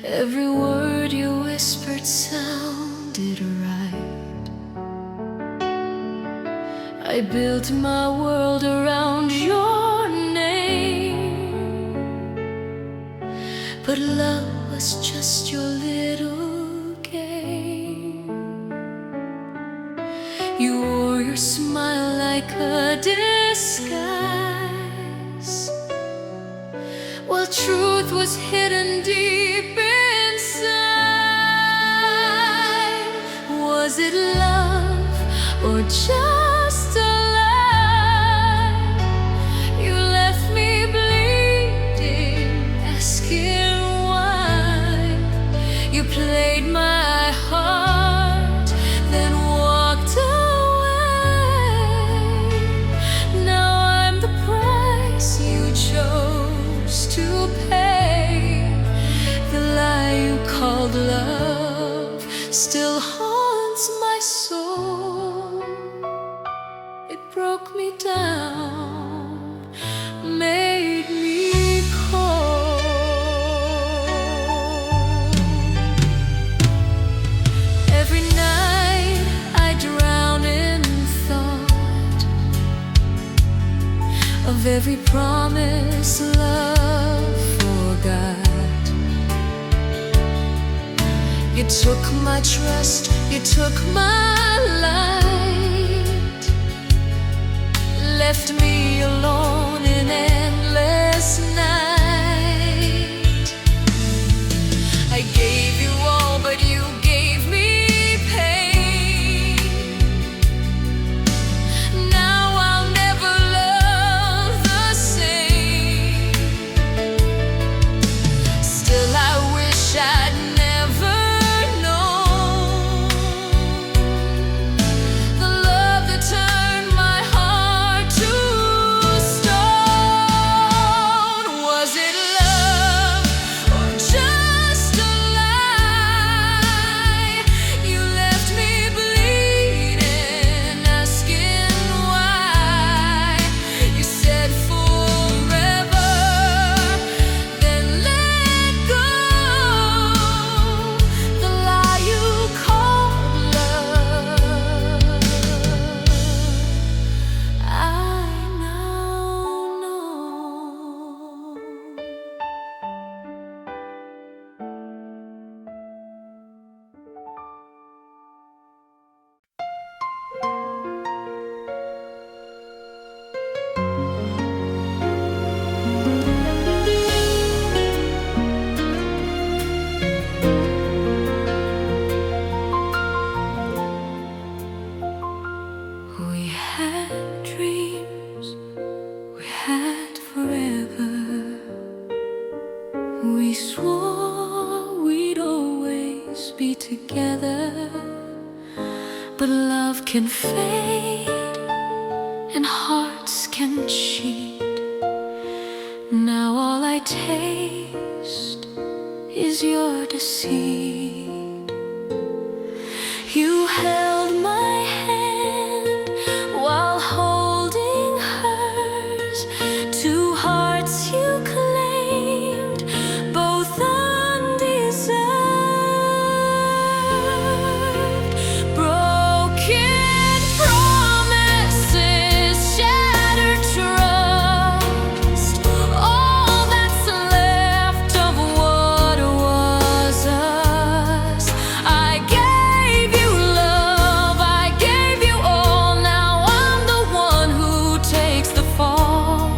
Every word you whispered sounded right. I built my world around your name, but love was just your little game. You wore your smile like a disguise, while truth was hidden deep inside. Was it love or just a lie? You left me bleeding, asking why. You played my heart, then walked away. Now I'm the price you chose to pay. The lie you called love still haunts my soul. It broke me down, made me cold. Every night I drown in thought of every promise love forgot. You took my trust, you took my light, left me alone in endless night. I gave you all, but you gave me pain. Now I'll never love the same. Still I wish I'd never known the love that turned my heart to stone. Was it love or just a lie? You left me bleeding, asking why. You said forever, then let go. The lie you called love, I now know. We had dreams, we had forever. We swore we'd always be together. But love can fade and hearts can cheat. Now all I taste is your deceit. You held my hand while holding hers. Two hearts you claimed, both undeserved. Broken promises, shattered trust. All that's left of what was us. I gave you love, I gave you all. Now I'm the one who takes the fall.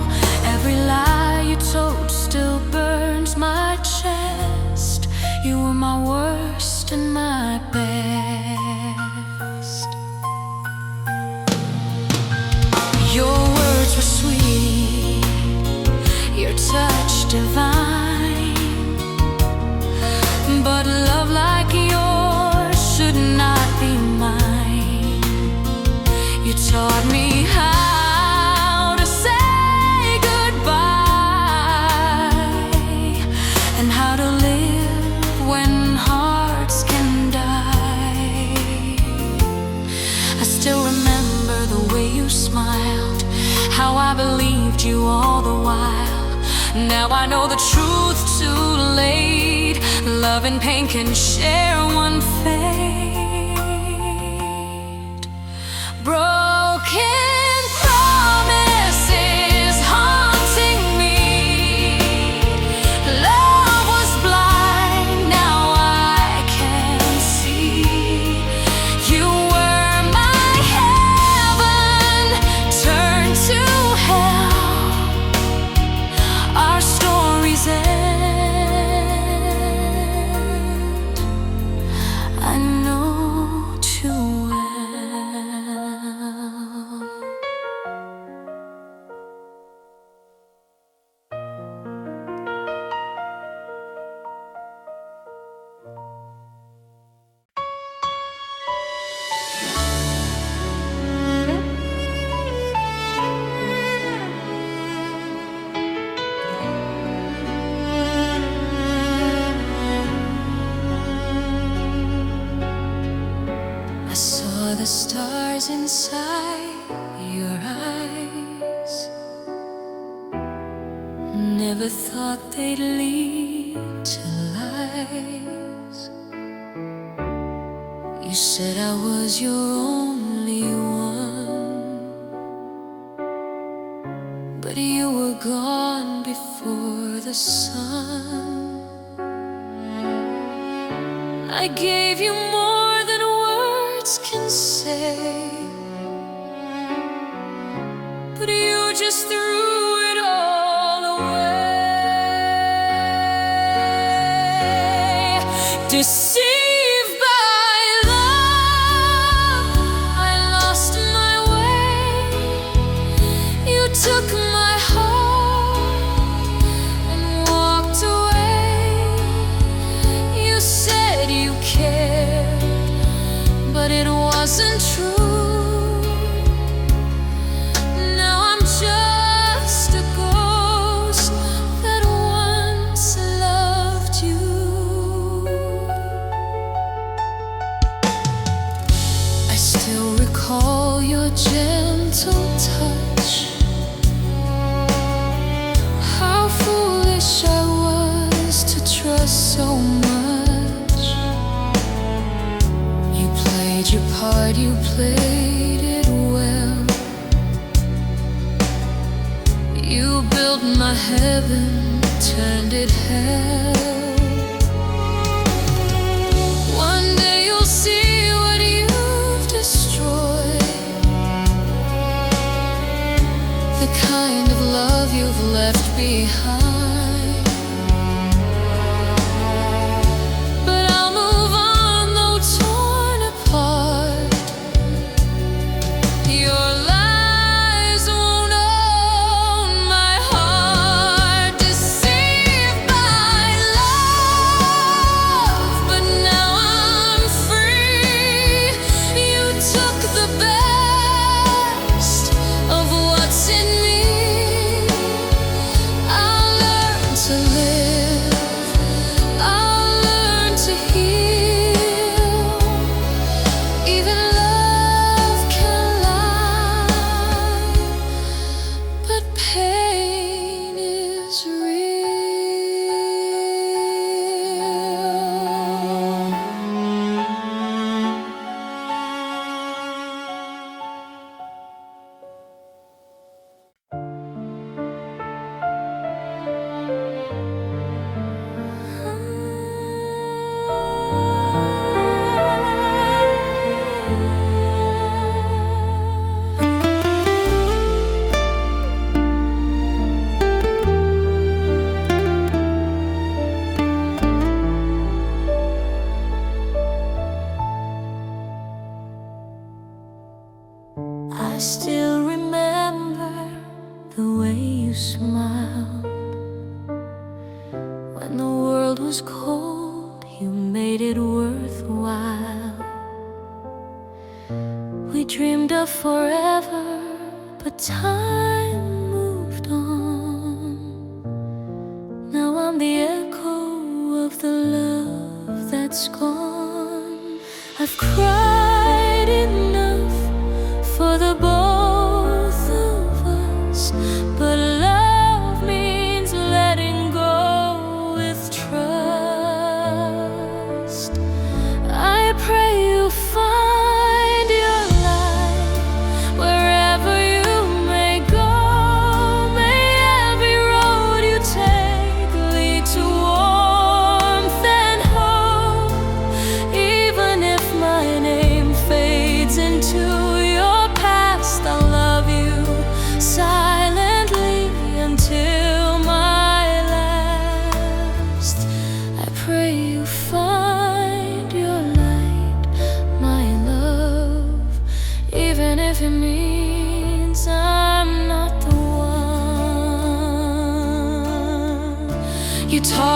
Every lie you told still burns my chest. You were my worst and my best. Your words were sweet, your touch divine. But love like yours should not be mine. You taught me how to say goodbye, and how to live when hearts can die. ignored you all the while. Now I know the truth too late. Love and pain can share one fate. Broken promises haunting me. Love was blind, now I can see. You were my heaven, turned to hell. Our stories end, I know too well. I saw the stars inside your eyes. Never thought they'd lead to lies. You said I was your only one, but you were gone before the sun. I gave you more than words can say, but you just threw it all away. Deceived by love, I lost my way. You took my heart and walked away. You said you cared, but it wasn't true. Now I'm just a ghost that once loved you. I still recall your gentle touch. How foolish I was to trust so much. You played your part, you played it well. You built my heaven, turned it hell. One day you'll see what you've destroyed, the kind of love you've left behind. But I'll move on, though torn apart. Your lies won't own my heart. Deceived by love, but now I'm free. You took the best of what's in me. I'll learn to live, I'll learn to heal. Even love can lie, but pain is real. I still remember the way you smiled. When the world was cold, you made it worthwhile. We dreamed of forever, but time moved on. Now I'm the echo of the love that's gone. I've cried enough for the both of us, but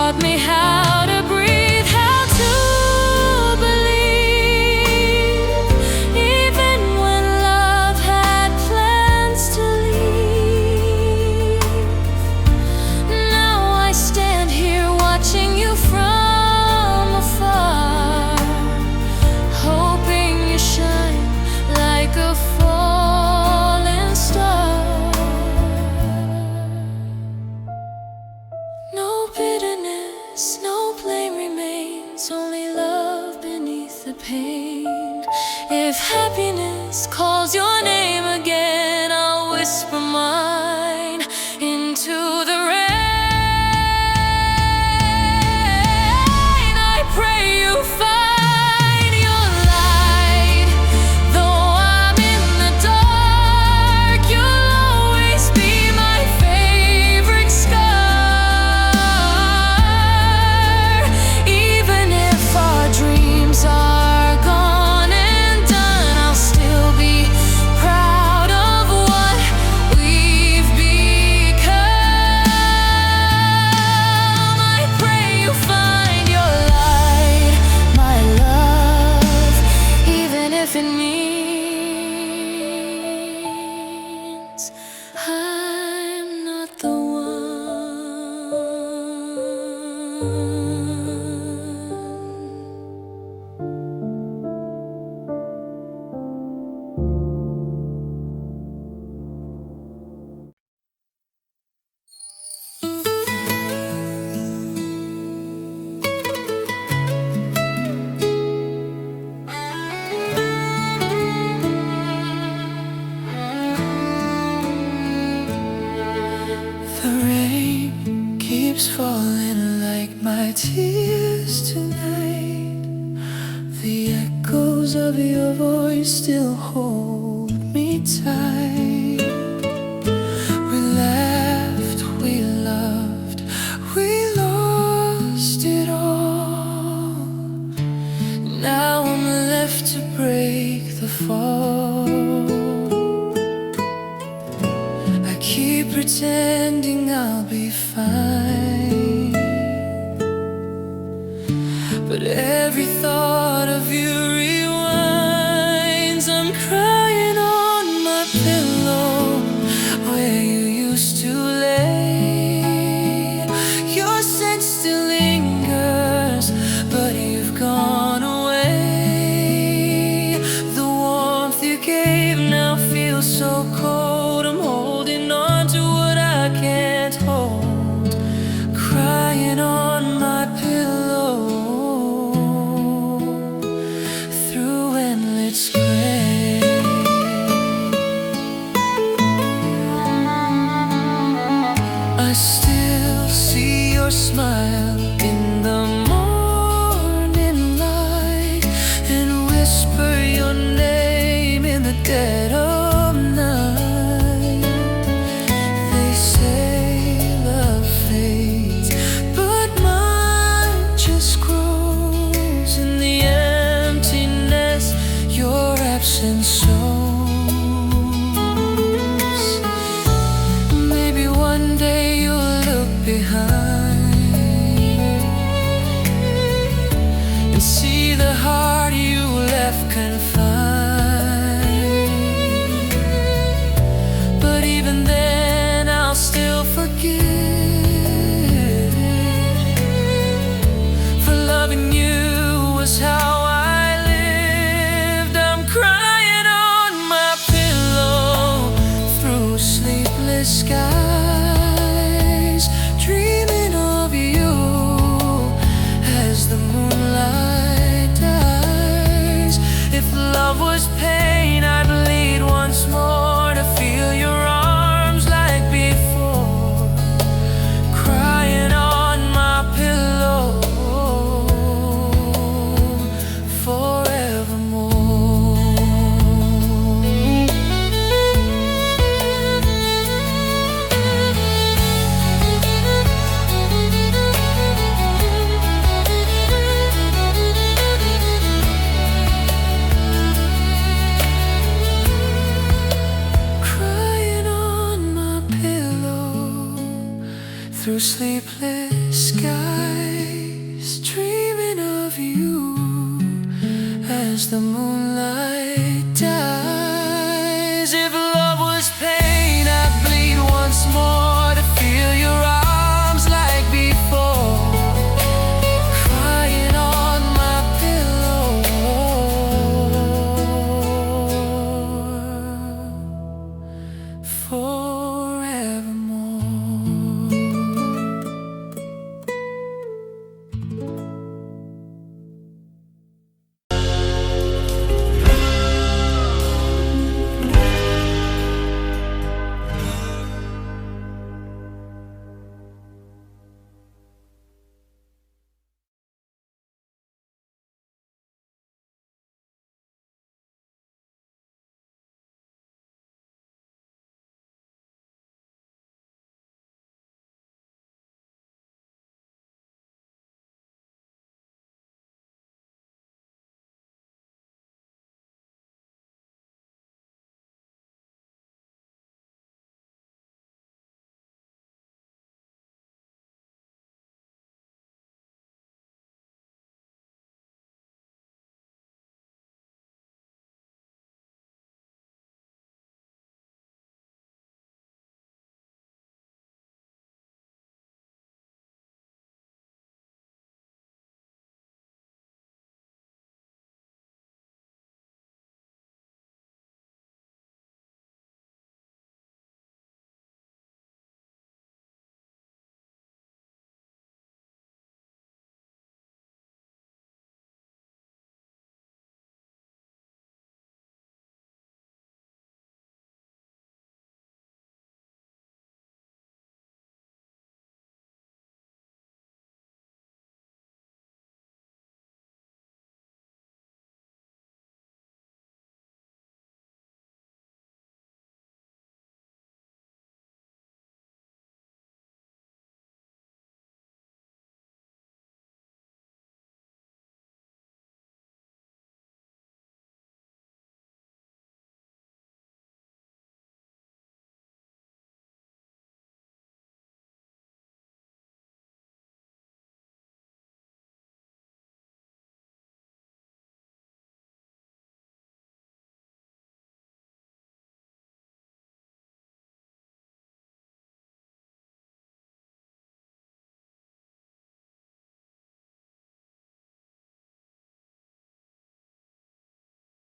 taught me how to breathe, how to believe, even when love had plans to leave. Now I stand here watching you from afar, hoping you shine like a falling star. No bitterness, no blame remains, only love beneath the pain. If happiness calls your name again, I'll whisper mine into the rain. I pray you find your light. Though I'm in the dark, you'll always be my favorite scar. Even if our dreams are gone and done, I'll still be proud of what we've become. I pray you find your light, my love, even if it means I'm not the one. The rain keeps falling like my tears tonight. The echoes of your voice still hold me tight. We laughed, we loved, we lost it all. Now I'm left to break the fall. I keep pretending I'll be fine, but every thought of you rewinds. I'm crying on my pillow where you used to lay. Your scent still lingers, but you've gone away. The warmth you gave now feels so cold. I'm holding on to what I can't hold, crying on my pillow through endless gray. I still see your smile in the morning light and whisper your name in the dead of night. They say love fades, but mine just grows in the emptiness your absence shows. Maybe one day you'll look behind and see the heart you left confined. But even then I'll still forgive, for loving you was how I lived. I'm crying on my pillow through sleepless skies, dreaming of you as the moonlight dies. If love was pain, I'd bleed once more to feel your arms like before, crying on my pillow forevermore. Through sleepless skies. as the moonlight